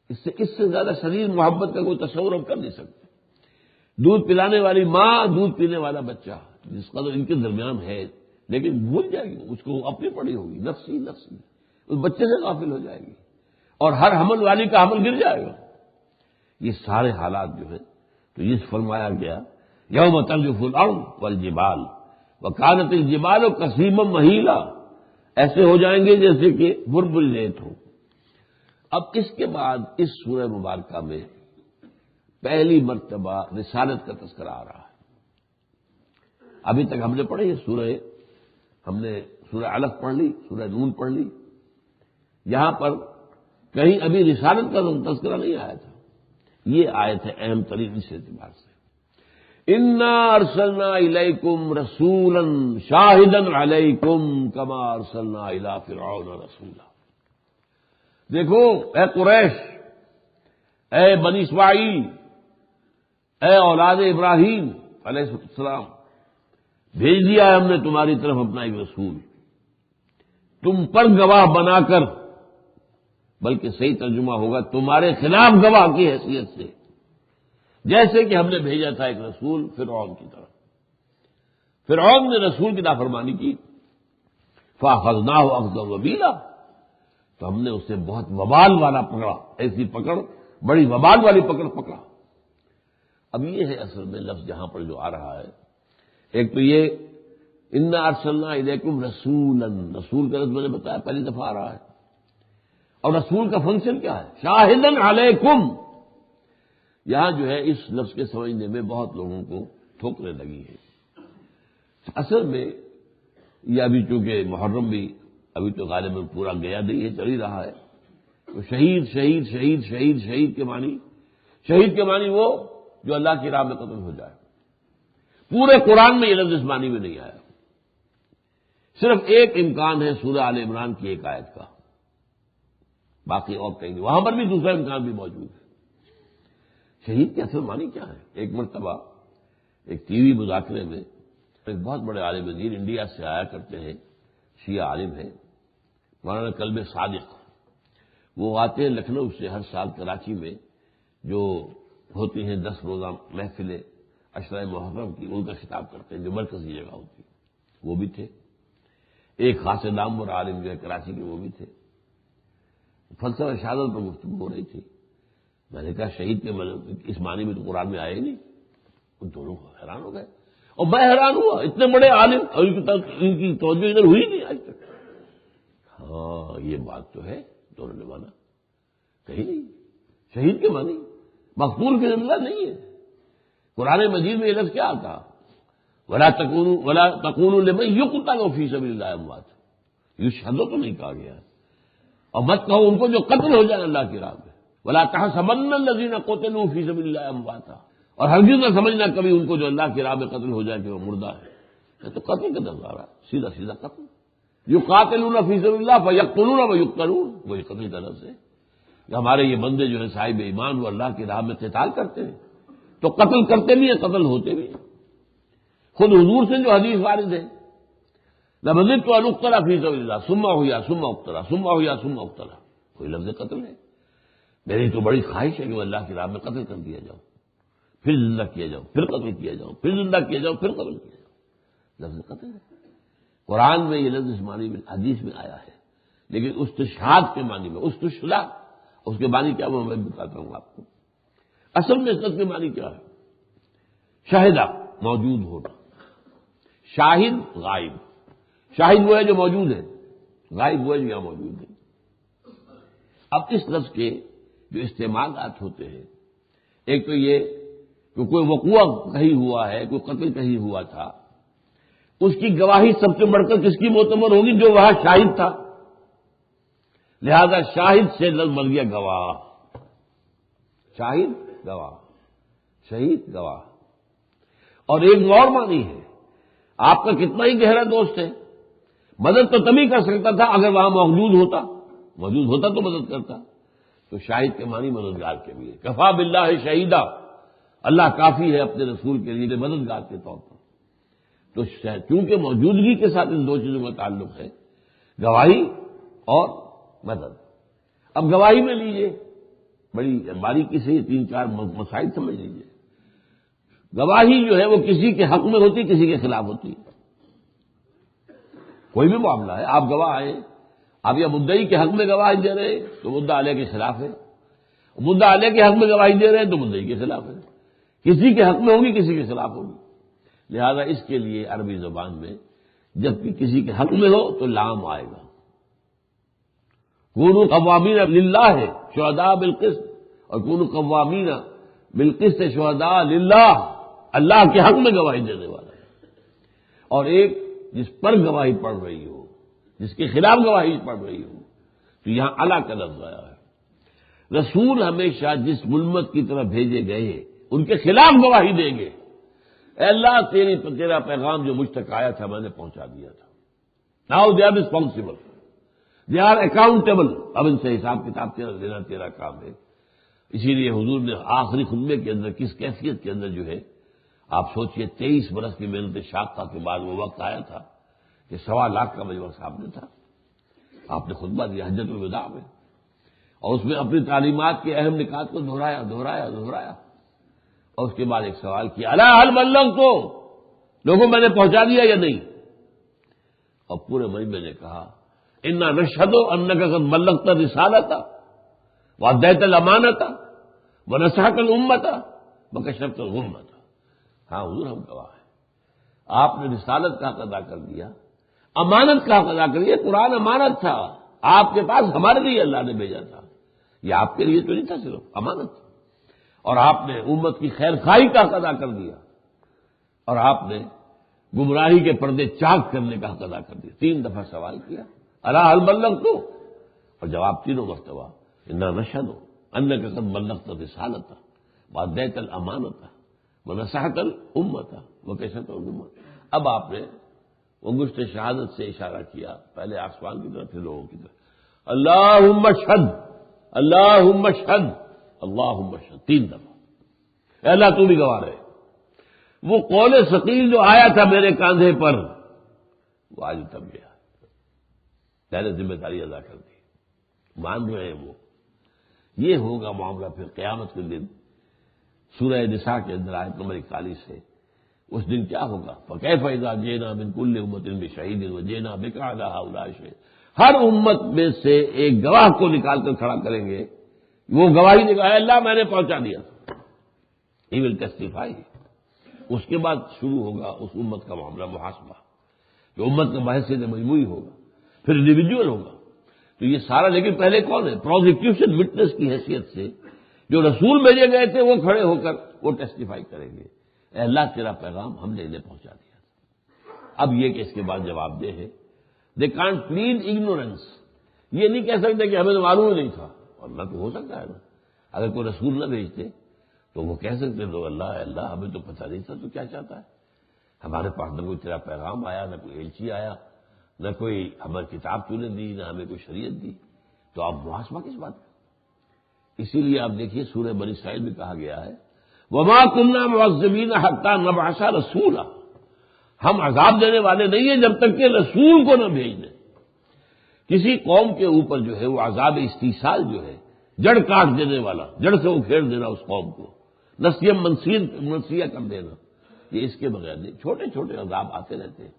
اس سے زیادہ شدید محبت کا کوئی تصور ہم کر نہیں سکتے۔ دودھ پلانے والی ماں، دودھ پینے والا بچہ، جس قدر ان کے درمیان ہے، لیکن بھول جائے گی، اس کو اپنی پڑی ہوگی، نفسی نفسی، اس بچے سے غافل ہو جائے گی، اور ہر حمل والی کا حمل گر جائے گا۔ یہ سارے حالات جو ہیں تو یہ فرمایا گیا یوم ترجف الارض والجبال وکانت الجبال کثیبا مہیلا، ایسے ہو جائیں گے جیسے کہ بربل ریت ہو۔ اب اس کے بعد اس سورہ مبارکہ میں پہلی مرتبہ رسالت کا تذکرہ آ رہا ہے۔ ابھی تک ہم نے پڑھی ہم نے سورہ علق پڑھ لی، سورہ نون پڑھ لی، یہاں پر کہیں ابھی رسالت کا تذکرہ نہیں آیا تھا۔ یہ آیت ہے اہم ترین اس اعتبار سے، انا ارسلنا الیکم رسولا شاہدا علیکم کما ارسلنا الی فرعون رسولا۔ دیکھو اے قریش، اے بنی اسماعیل، اے اولاد ابراہیم علیہ السلام، بھیج دیا ہے ہم نے تمہاری طرف اپنا ایک رسول، تم پر گواہ بنا کر، بلکہ صحیح ترجمہ ہوگا تمہارے خلاف گواہ کی حیثیت سے، جیسے کہ ہم نے بھیجا تھا ایک رسول فرعون کی طرف۔ فرعون نے رسول کی نافرمانی کی، فاخذناہ اخذا وبیلا، تو ہم نے اسے بہت وبال والا پکڑا، ایسی پکڑ، بڑی وبال والی پکڑا۔ اب یہ ہے اصل میں لفظ جہاں پر جو آ رہا ہے، ایک تو یہ انا ارسلنا الیکم رسولا، رسول کا لفظ میں نے بتایا پہلی دفعہ آ رہا ہے، اور رسول کا فنکشن کیا ہے؟ شاہدن علیکم۔ یہاں جو ہے اس لفظ کے سمجھنے میں بہت لوگوں کو ٹھوکریں لگی ہے۔ اصل میں یہ ابھی چونکہ محرم بھی ابھی تو غالباً پورا گیا نہیں ہے، چل ہی رہا ہے، تو شہید شہید شہید شہید شہید کے معنی وہ جو اللہ کی راہ میں قتل ہو جائے۔ پورے قرآن میں یہ لفظ اس معنی میں نہیں آیا، صرف ایک امکان ہے سورہ آل عمران کی ایک آیت کا، باقی اور کہیں نہیں، وہاں پر بھی دوسرا امکان بھی موجود ہے۔ شہید کے اصل معنی کیا ہے؟ ایک مرتبہ ایک ٹی وی مذاکرے میں ایک بہت بڑے عالم دین انڈیا سے آیا کرتے ہیں، شیعہ عالم ہیں، مولانا کلب صادق، وہ آتے ہیں لکھنؤ سے ہر سال کراچی میں جو ہوتی ہیں 10 روزہ محفلیں عشرہ محرم کی، ان کا خطاب کرتے ہیں جو مرکزی جگہ ہوتی ہے، وہ بھی تھے۔ ایک خاص نامور عالم جو ہے کراچی کے، وہ بھی تھے۔ فلسفہ شہادت پر گفتگو ہو رہی تھی، میں نے کہا شہید کے اس معنی میں تو قرآن میں آئے ہی نہیں۔ ان دونوں حیران ہو گئے، اور میں حیران ہوا، اتنے بڑے عالم اور ان کی توجہ ادھر ہوئی نہیں آج تک۔ ہاں یہ بات تو ہے، دونوں نے مانا، کہیں نہیں شہید کے معنی مقتول فی اللہ نہیں ہے۔ قرآن مجید میں یہ لفظ کیا آتا؟ ولا تکونوا لمن یقتل فی سبیل اللہ اموات، یشہدوا تو نہیں کہا گیا، اور مت کہو ان کو جو قتل ہو جائے اللہ کی راہ میں، ولا تحسبن الذین قتلوا فی سبیل اللہ امواتا، اور ہرگز نہ سمجھنا کبھی ان کو جو اللہ کی راہ میں قتل ہو جائے کہ وہ مردہ ہے۔ تو قتل کا لفظ آ رہا ہے، سیدھا سیدھا قتل، یقاتلون فی سبیل اللہ فیقتلون ویقتلون، وہی قتل کا لفظ ہے کہ ہمارے یہ بندے جو ہے صاحب ایمان وہ اللہ کی راہ میں قتال کرتے ہیں، تو قتل کرتے بھی ہیں، قتل ہوتے بھی ہیں۔ خود حضور سے جو حدیث وارد ہے، لَمَزِدْتُ أَنْ أُقْتَلَ فِي سَبِيلِ اللَّهِ ثُمَّ أُحْيَا ثُمَّ أُقْتَلَ ثُمَّ أُحْيَا ثُمَّ أُقْتَلَ، کوئی لفظ قتل ہے؟ میری تو بڑی خواہش ہے کہ وہ اللہ کی راہ میں قتل کر دیا جاؤ، پھر زندہ کیا جاؤ، پھر قتل کیا جاؤ، پھر زندہ کیا جاؤ، پھر قتل کیا جاؤ۔ لفظ قتل ہے، قرآن میں یہ لفظ اس معنی میں حدیث میں آیا ہے، لیکن استشہاد کے معنی میں، استشہاد اس کے معنی کیا میں بتاتا ہوں آپ کو۔ اصل میں اس لفظ کے معنی کیا ہے؟ شاہدہ، موجود ہونا، شاہد غائب، شاہد وہ ہے جو موجود ہے، غائب وہ ہے جو یہاں موجود ہے۔ اب اس لفظ کے جو استعمالات ہوتے ہیں، ایک تو یہ کہ کوئی وقوع کہیں ہوا ہے، کوئی قتل کہیں ہوا تھا، اس کی گواہی سب سے بڑھ کر کس کی معتبر ہوگی؟ جو وہاں شاہد تھا، لہذا شاہد سے لفظ بن گیا گواہ، شاہد گواہ، شہید گواہ۔ اور ایک اور معنی ہے، آپ کا کتنا ہی گہرا دوست ہے، مدد تو تبھی کر سکتا تھا اگر وہاں موجود ہوتا تو مدد کرتا۔ تو شاہد کے معنی مددگار کے بھی ہے، کفا باللہ شہیدہ، اللہ کافی ہے اپنے رسول کے لیے مددگار کے طور پر۔ تو چونکہ موجودگی کے ساتھ ان دو چیزوں کا تعلق ہے، گواہی اور مدد۔ اب گواہی میں لیجیے، بڑی باریکی سے یہ 3-4 مسائل سمجھ لیجیے۔ گواہی جو ہے وہ کسی کے حق میں ہوتی، کسی کے خلاف ہوتی۔ کوئی بھی معاملہ ہے، آپ گواہ آئے، آپ یا مدعی کے حق میں گواہی دے رہے ہیں تو مدعا علیہ کے خلاف ہے، مدعا علیہ کے حق میں گواہی دے رہے ہیں تو مدعی کے خلاف ہے۔ کسی کے حق میں ہوگی، کسی کے خلاف ہوگی۔ لہذا اس کے لیے عربی زبان میں جب کہ کسی کے حق میں ہو تو لام آئے گا۔ کونوا قوامین للہ ہے شہداء بالقسط، اور کونوا قوامین بالقسط شہداء للہ، اللہ کے حق میں گواہی دینے والا ہے۔ اور ایک جس پر گواہی پڑ رہی ہو، جس کے خلاف گواہی پڑ رہی ہو، تو یہاں اللہ کا لفظ آیا ہے۔ رسول ہمیشہ جس ملت کی طرف بھیجے گئے ان کے خلاف گواہی دیں گے، اے اللہ تیرا پیغام جو مجھ تک آیا تھا میں نے پہنچا دیا تھا۔ Now they are responsible, they are accountable, اب ان سے حساب کتاب لینا تیرا کام ہے۔ اسی لیے حضور نے آخری خطبے کے اندر کس کیفیت کے اندر جو ہے، آپ سوچئے 23 برس کی محنت شاقہ کے بعد وہ وقت آیا تھا کہ 1.25 لاکھ کا مجمع سامنے تھا، آپ نے خطبہ دیا حجۃ الوداع میں، اور اس میں اپنی تعلیمات کے اہم نکات کو دہرایا، اور اس کے بعد ایک سوال کیا، الا هل بلغت، لوگوں میں نے پہنچا دیا یا نہیں؟ اور پورے مجمع نے کہا انا نشهد انك قد بلغت الرسالة واديت الامانة ونصحت الامة وكشفت الغمة۔ ہاں حضور ہم گواہ ہیں، آپ نے رسالت کا حق ادا کر دیا، امانت کا حق ادا کر دیا۔ قرآن امانت تھا، آپ کے پاس ہمارے لیے اللہ نے بھیجا تھا، یہ آپ کے لیے تو نہیں تھا، صرف امانت تھا۔ اور آپ نے امت کی خیر خواہی کا حق ادا کر دیا، اور آپ نے گمراہی کے پردے چاک کرنے کا حق ادا کر دیا۔ 3 دفعہ سوال کیا، الا هل بلغت، اور جواب تینوں مرتبہ انا نشهد انك قد بلغت الرسالة واديت الامانة ونصحت الامة وكشفت الغمة۔ اب آپ نے انگشت شہادت سے اشارہ کیا، پہلے آسمان کی طرف پھر لوگوں کی طرف، اللہم اشہد، اللہم اشہد، اللہم اشہد، 3 دفعہ۔ اے اللہ تو بھی گواہ رہے۔ وہ قول ثقیل جو آیا تھا میرے کاندھے پر، وہ آج اتر گیا، میں نے ذمہ داری ادا کر دی، مان رہے ہیں وہ۔ یہ ہوگا معاملہ پھر قیامت کے دن، سورہ نساء کے اندر آیت نمبر 41 ہے۔ اس دن کیا ہوگا؟ فَكَيْفَ إِذَا جِئْنَا مِن كُلِّ أُمَّةٍ بِشَهِيدٍ وَجِئْنَا بِكَ عَلَىٰ هَٰؤُلَاءِ شَهِيدًا۔ ہر امت میں سے ایک گواہ کو نکال کر کھڑا کریں گے، وہ گواہی دے گا اے اللہ میں نے پہنچا دیا، ہی ول ٹیسٹیفائی۔ اس کے بعد شروع ہوگا اس امت کا معاملہ محاسبہ، جو امت کا بحثیت مجموعی ہوگا، پھر انڈیویجول ہوگا۔ تو یہ سارا، لیکن پہلے کون ہے؟ پروزیکیوشن وٹنس کی حیثیت سے جو رسول بھیجے گئے تھے وہ کھڑے ہو کر وہ ٹیسٹیفائی کریں گے، اے اللہ تیرا پیغام ہم نے انہیں پہنچا دیا۔ اب یہ کہ اس کے بعد جواب دہ ہے، دے کانٹ پلیڈ اگنورینس، یہ نہیں کہہ سکتے کہ ہمیں تو معلوم ہی نہیں تھا، اور نہ تو ہو سکتا ہے نا، اگر کوئی رسول نہ بھیجتے تو وہ کہہ سکتے تو اللہ اللہ ہمیں تو پتہ نہیں تھا تو کیا چاہتا ہے، ہمارے پاس نہ کوئی تیرا پیغام آیا، نہ کوئی ایلچی آیا، نہ کوئی ہمیں کتاب تو نے دی، نہ ہمیں کوئی شریعت دی، تو اب محاسبہ کس بات کا؟ اسی لیے آپ دیکھیے سورہ بنی اسرائیل میں کہا گیا ہے وما كنا معذبین حتی نبعث رسولا، ہم عذاب دینے والے نہیں ہیں جب تک کہ رسول کو نہ بھیج دیں۔ کسی قوم کے اوپر جو ہے وہ عذاب استیصال جو ہے، جڑ کاٹ دینے والا، جڑ سے اکھیڑ دینا اس قوم کو، نسیم منسیہ کر دینا، یہ اس کے بغیر نہیں۔ چھوٹے چھوٹے عذاب آتے رہتے ہیں،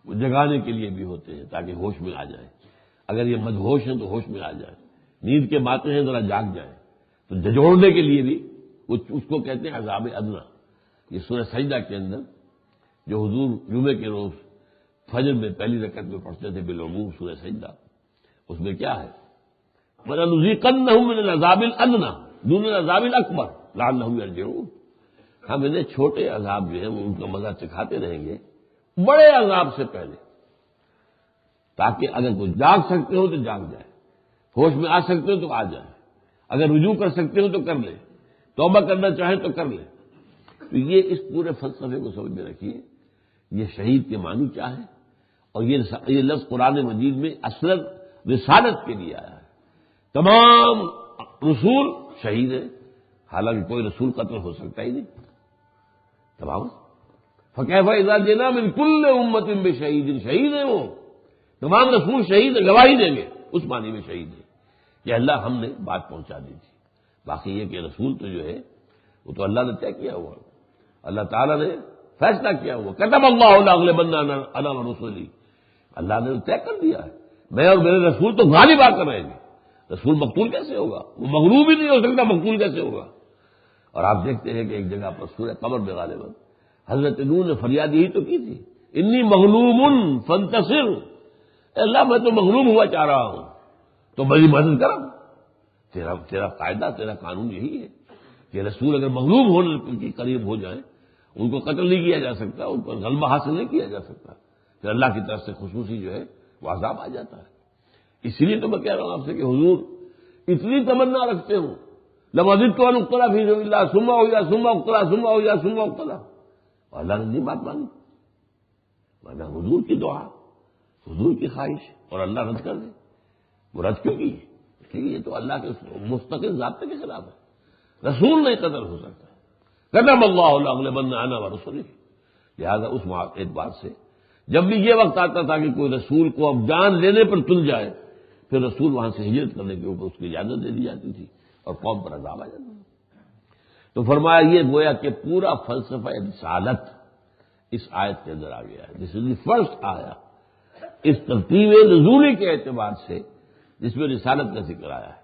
وہ جگانے کے لیے بھی ہوتے ہیں تاکہ ہوش میں آ جائیں، اگر یہ مدہوش ہیں تو ہوش میں آ جائیں، نیند کے ماتے ہیں ذرا جاگ جائیں، تو جھجوڑنے کے لیے بھی اس کو کہتے ہیں عذاب ادنا۔ یہ سورہ سجدہ کے اندر جو حضور جمعے کے روز فجر میں پہلی رکعت میں پڑھتے تھے بالعموم سورہ سجدہ، اس میں کیا ہے؟ وَلَنُذِيقَنَّهُم مِّنَ الْعَذَابِ الْأَدْنَىٰ دُونَ الْعَذَابِ الْأَكْبَرِ لَعَلَّهُمْ يَرْجِعُونَ۔ ہم انہیں چھوٹے عذاب جو ہیں وہ ان کا مزہ چکھاتے رہیں گے بڑے عذاب سے پہلے، تاکہ اگر کوئی جاگ سکتے ہو تو جاگ جائے، ہوش میں آ سکتے ہو تو آ جائے، اگر رجوع کر سکتے ہو تو کر لیں، توبہ کرنا چاہیں تو کر لیں۔ تو یہ اس پورے فلسفے کو سمجھ میں رکھیے، یہ شہید کے معنی کیا ہے، اور یہ لفظ قرآن مجید میں اصلاً رسالت کے لیے آیا ہے۔ تمام رسول شہید ہیں، حالانکہ کوئی رسول قتل ہو سکتا ہی نہیں. تمام فکیف اذا جئنا من کل امت بشہید، شہید ہیں وہ تمام رسول، شہید گواہی دیں گے، اس معنی میں شہید ہے کہ اللہ ہم نے بات پہنچا دی تھی. باقی یہ کہ رسول تو جو ہے وہ تو اللہ نے طے کیا ہوا، اللہ تعالیٰ نے فیصلہ کیا ہوا. کتب اللہ لاغلبن انا ورسلی، اللہ نے طے کر دیا ہے میں اور میرے رسول تو غالب آ کر رہیں گے. رسول مقتول کیسے ہوگا؟ وہ مغلوب ہی نہیں ہو سکتا، مقتول کیسے ہوگا؟ اور آپ دیکھتے ہیں کہ ایک جگہ پر سورہ قمر میں غالباً حضرت نوح نے فریاد یہی تو کی تھی، انی مغلوب فانتصر، اے اللہ میں تو مغلوب ہوا چاہ رہا ہوں تو میری مدد کرو. تیرا قاعدہ، تیرا قانون یہی ہے کہ رسول اگر مغلوب ہونے کے قریب ہو جائیں ان کو قتل نہیں کیا جا سکتا، ان پر غلبہ حاصل نہیں کیا جا سکتا، پھر اللہ کی طرف سے خصوصی جو ہے وہ عذاب آ جاتا ہے. اسی لیے تو میں کہہ رہا ہوں آپ سے کہ حضور اتنی تمنا رکھتے ہوں لمزدت ان اقتلا فی سبیل اللہ ثم احیا ثم اقتلا ثم احیا ثم اقتلا، اور اللہ نے نہیں بات مانی. ورنہ حضور کی دعا، حضور کی خواہش اور اللہ رد کر دے. وہ رد کیوں کی؟ اس لیے یہ تو اللہ کے مستقل ضابطے کے خلاف ہے. رسول نہیں قتل ہو سکتا. کتب اللہ لاغلبن انا ورسلی، لہذا اس اعتبار سے جب بھی یہ وقت آتا تھا کہ کوئی رسول کو اب جان لینے پر تل جائے پھر رسول وہاں سے ہجرت کرنے کے اوپر اس کی اجازت دے دی جاتی تھی اور قوم پر عذاب آ جاتا تھا. تو فرمایا یہ گویا کہ پورا فلسفہ رسالت اس آیت کے اندر آ گیا ہے. دس از دی فرسٹ آیا اس ترتیب نزولی کے اعتبار سے جس میں رسالت کا ذکر آیا ہے.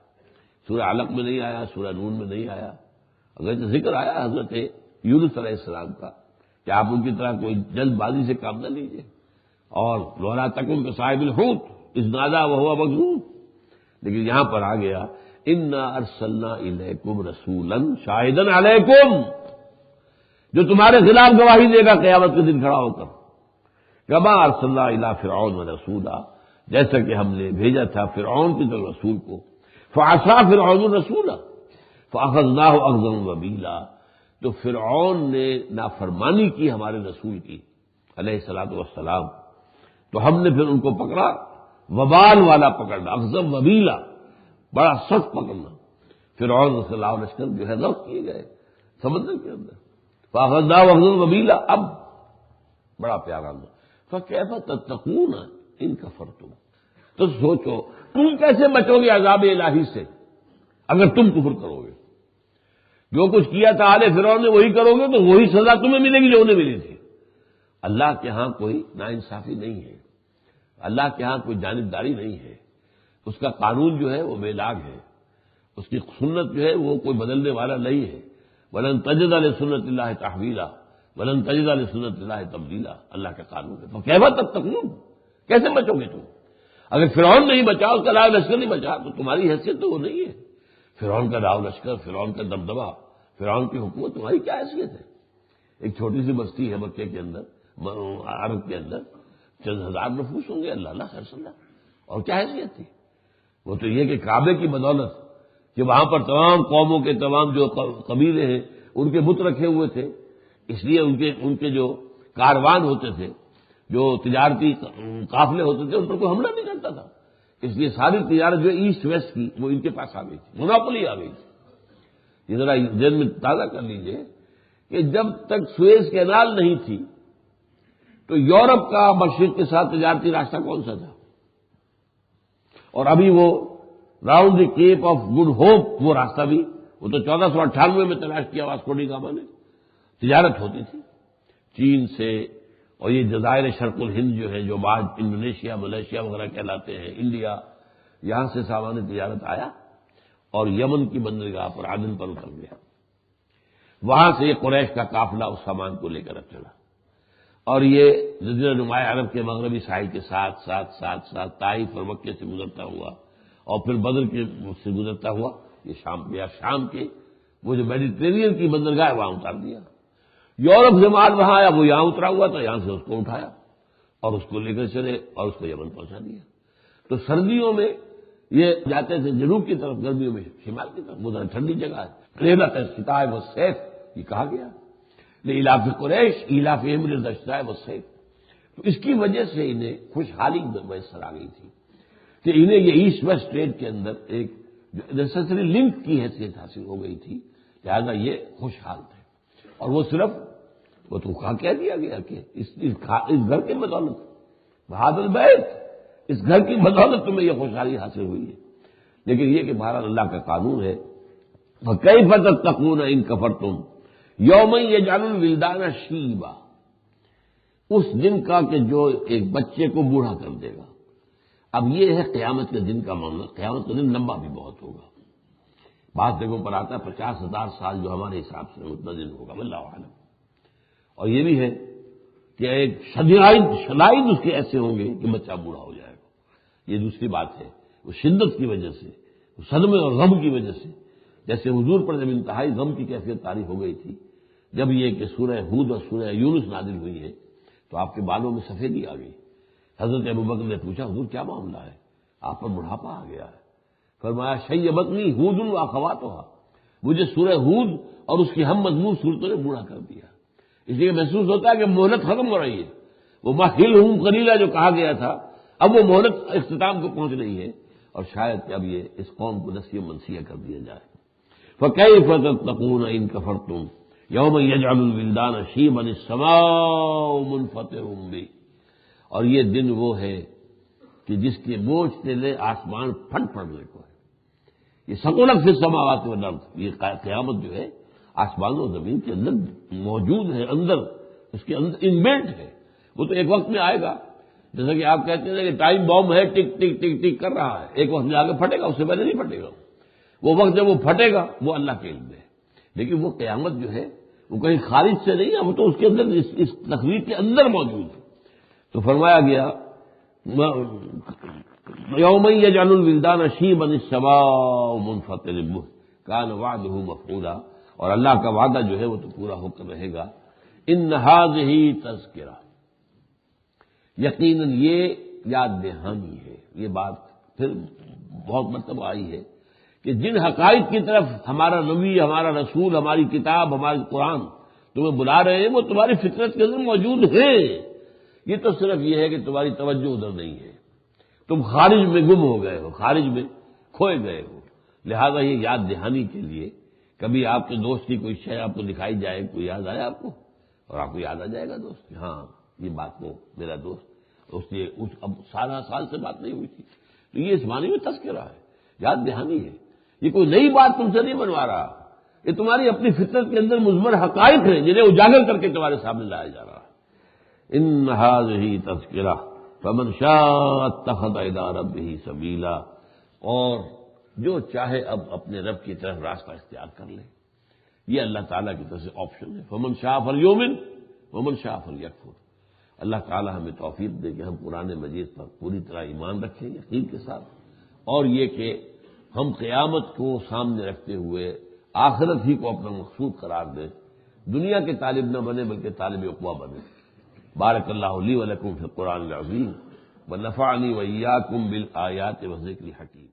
سورہ علق میں نہیں آیا، سورہ نون میں نہیں آیا. اگر ذکر آیا حضرت یونس علیہ السلام کا کہ آپ ان کی طرح کوئی جلد بازی سے کام نہ لیجیے، اور ولا تکن کصاحب الحوت اذ نادى وهو مكظوم. لیکن یہاں پر آ گیا انا ارسلنا الیکم رسولا شاہدا علیکم، جو تمہارے خلاف گواہی دے گا قیامت کے دن کھڑا ہو کر. کما ارسلنا الی فرعون رسولا، جیسا کہ ہم نے بھیجا تھا فرعون کی طرف رسول کو. فعصى فرعون الرسول فاخذناه اخذا وبیلا، تو فرعون نے نافرمانی کی ہمارے رسول کی علیہ الصلوۃ والسلام، تو ہم نے پھر ان کو پکڑا وبال والا پکڑنا، اخذا وبیلا بڑا سخت پکڑنا. فرعون صلی اللہ علیہ وسلم جو ہے غرق کیے گئے سمندر کے اندر. فاخذناه اخذا وبیلا، اب بڑا پیارا اندر فکیف تتقون ان کفرتم، تو سوچو تم کیسے بچو گے عذاب الہی سے اگر تم کفر کرو گے. جو کچھ کیا تھا آل فرعون نے وہی کرو گے تو وہی سزا تمہیں ملے گی جو انہیں ملی تھی. اللہ کے ہاں کوئی ناانصافی نہیں ہے، اللہ کے ہاں کوئی جانبداری نہیں ہے. اس کا قانون جو ہے وہ بے لاگ ہے، اس کی سنت جو ہے وہ کوئی بدلنے والا نہیں ہے. ولن تجد لسنت اللہ تحویلا ولن تجد لسنت اللہ تبدیلا، اللہ کا قانون ہے. تو کیف تتقون، کیسے بچو گے تم؟ اگر فرعون نہیں بچا، اس کا لاؤ لشکر نہیں بچا تو تمہاری حیثیت تو وہ نہیں ہے. فرعون کا لاؤ لشکر، فرعون کا دبدبہ، فرعون کی حکومت، تمہاری کیا حیثیت ہے؟ ایک چھوٹی سی بستی ہے مکے کے اندر، عرب کے اندر چند ہزار نفوس ہوں گے، اللہ اللہ خیر صلی اللہ، اور کیا حیثیت تھی؟ وہ تو یہ کہ کعبے کی بدولت کہ وہاں پر تمام قوموں کے تمام جو قبیلے ہیں ان کے بت رکھے ہوئے تھے، اس لیے ان کے جو کاروان ہوتے تھے، جو تجارتی قافلے ہوتے تھے، ان پر کوئی حملہ نہیں کرتا تھا. اس لیے ساری تجارت جو ایسٹ ویسٹ کی وہ ان کے پاس آ گئی تھی، مناپلی آ گئی تھی. یہ ذرا ذہن میں تازہ کر لیجئے کہ جب تک سویز کینال نہیں تھی تو یورپ کا مشرق کے ساتھ تجارتی راستہ کون سا تھا؟ اور ابھی وہ round the Cape of Good Hope وہ راستہ بھی، وہ تو 1498 میں تلاش کیا واسکو ڈی گاما نے. تجارت ہوتی تھی چین سے، اور یہ جزائر شرق الہند جو ہے، جو بعد انڈونیشیا ملیشیا وغیرہ کہلاتے ہیں، انڈیا، یہاں سے سامان تجارت آیا اور یمن کی بندرگاہ پر عدن پر اتر گیا. وہاں سے یہ قریش کا قافلہ اس سامان کو لے کر چلا، اور یہ جزیرہ نمایاں عرب کے مغربی ساحل کے ساتھ طائف اور مکے سے گزرتا ہوا اور پھر بدر کے سے گزرتا ہوا یہ شام گیا. شام کے وہ جو میڈیٹرینین کی بندرگاہ ہے وہاں اتار دیا. یورپ سے مال وہاں آیا، وہ یہاں اترا ہوا تھا، یہاں سے اس کو اٹھایا اور اس کو لے کر چلے اور اس کو یمن پہنچا دیا. تو سردیوں میں یہ جاتے تھے جنوب کی طرف، گرمیوں میں شمال کی طرف، وہ ٹھنڈی جگہ ہے. لیلۃ الشتاء والصیف یہ کہا گیا، لإلاف قریش ایلافہم رحلۃ الشتاء والصیف. تو اس کی وجہ سے انہیں خوشحالی میسر آ گئی تھی کہ انہیں یہ ایسٹ ویسٹ ٹریڈ کے اندر ایک نیسیسری لنک کی حیثیت حاصل ہو گئی تھی. لہذا یہ خوشحال تھے، اور وہ صرف وہ تو کہہ دیا گیا کہ اس گھر کی بدولت، بہادر بیت، اس گھر کی بدولت تمہیں یہ خوشحالی حاصل ہوئی ہے۔ لیکن یہ کہ بہرحال اللہ کا قانون ہے، وَكَيْفَ تَتَّقُونَ إِن كَفَرْتُمْ يَوْمًا يَجْعَلُ الْوِلْدَانَ شِيبًا، اس دن کا کہ جو ایک بچے کو بوڑھا کر دے گا۔ اب یہ ہے قیامت کے دن کا معاملہ، قیامت کا دن لمبا بھی بہت ہوگا، بعض جگہوں پر آتا ہے 50,000 سال جو ہمارے حساب سے اتنا دن ہوگا، واللہ اعلم۔ اور یہ بھی ہے کہ ایک شدائد اس کے ایسے ہوں گے کہ بچہ بوڑھا ہو جائے گا، یہ دوسری بات ہے، وہ شدت کی وجہ سے، وہ صدمے اور غم کی وجہ سے، جیسے حضور پر جب انتہائی غم کی کیفیت طاری ہو گئی تھی، جب یہ کہ سورہ ہود اور سورہ یونس نازل ہوئی ہے تو آپ کے بالوں میں سفیدی آ گئی۔ حضرت ابوبکر نے پوچھا حضور کیا معاملہ ہے، آپ پر بڑھاپا آ گیا ہے؟ فرمایا شیبتنی ہود واخواتھا، مجھے سورہ ہود اور اس کی ہم مضمون صورتوں نے بوڑھا کر دیا، اس لیے محسوس ہوتا ہے کہ مہلت ختم ہو رہی ہے، وہ مہلہم قلیلا جو کہا گیا تھا اب وہ مہلت اختتام کو پہنچ رہی ہے، اور شاید کہ اب یہ اس قوم کو نسیہ منسیہ کر دیا جائے۔ فَكَيْفَ تَتَّقُونَ إِن كَفَرْتُمْ يَوْمًا يَجْعَلُ الْوِلْدَانَ شِيبًا السَّمَاءُ مُنفَطِرٌ بِهِ، اور یہ دن وہ ہے کہ جس کے بوجھ تلے آسمان پھٹ پڑنے کو ہے۔ یہ ثقلت فی السماوات والارض، یہ قیامت جو ہے آسمان و زمین کے اندر موجود ہے، اندر اس کے اندر انبلٹ ہے، وہ تو ایک وقت میں آئے گا، جیسا کہ آپ کہتے ہیں کہ ٹائم بام ہے ٹک ٹک ٹک ٹک کر رہا ہے، ایک وقت میں آگے پھٹے گا، اس سے پہلے نہیں پھٹے گا، وہ وقت جب وہ پھٹے گا وہ اللہ کے علم ہے، لیکن وہ قیامت جو ہے وہ کہیں خارج سے نہیں ہے، وہ تو اس کے اندر اس تقریر کے اندر موجود ہے۔ تو فرمایا گیا یوم یجعل الولدان شیبا السماء منفطر به کان وعده مفعولا، اور اللہ کا وعدہ جو ہے وہ تو پورا ہو کر رہے گا۔ ان هذه تذکرہ، یقیناً یہ یاد دہانی ہے، یہ بات پھر بہت مرتبہ آئی ہے کہ جن حقائق کی طرف ہمارا نبی، ہمارا رسول، ہماری کتاب، ہماری قرآن تمہیں بلا رہے ہیں وہ تمہاری فطرت کے اندر موجود ہے، یہ تو صرف یہ ہے کہ تمہاری توجہ ادھر نہیں ہے، تم خارج میں گم ہو گئے ہو، خارج میں کھوئے گئے ہو، لہذا یہ یاد دہانی کے لیے کبھی آپ کے دوست کی کوئی شے آپ کو دکھائی جائے، کوئی یاد آئے آپ کو، اور آپ کو یاد آ جائے گا دوست کہ ہاں یہ بات وہ میرا دوست، اس نے اب 17 سال سے بات نہیں ہوئی تھی، تو یہ اس معنی میں تذکرہ ہے، یاد دہانی ہے، یہ کوئی نئی بات تم سے نہیں بنوا رہا، یہ تمہاری اپنی فطرت کے اندر مضمر حقائق ہیں جنہیں اجاگر کر کے تمہارے سامنے لایا جا رہا ہے۔ ان هذه تذکرہ فمن شاء اتخذ الى ربه سبیلا، اور جو چاہے اب اپنے رب کی طرف راستہ اختیار کر لے، یہ اللہ تعالیٰ کی طرف سے آپشن ہے، فمن شاء فلیؤمن ومن شاء فلیکفر۔ اللہ تعالیٰ ہمیں توفیق دے کہ ہم قرآن مجید پر پوری طرح ایمان رکھیں یقین کے ساتھ، اور یہ کہ ہم قیامت کو سامنے رکھتے ہوئے آخرت ہی کو اپنا مقصود قرار دیں، دنیا کے طالب نہ بنے بلکہ طالب عقبہ بنے۔ بارک اللہ لی و لکم فی القرآن العظیم ونفعنی وإیاکم بالآیات والذکر الحکیم۔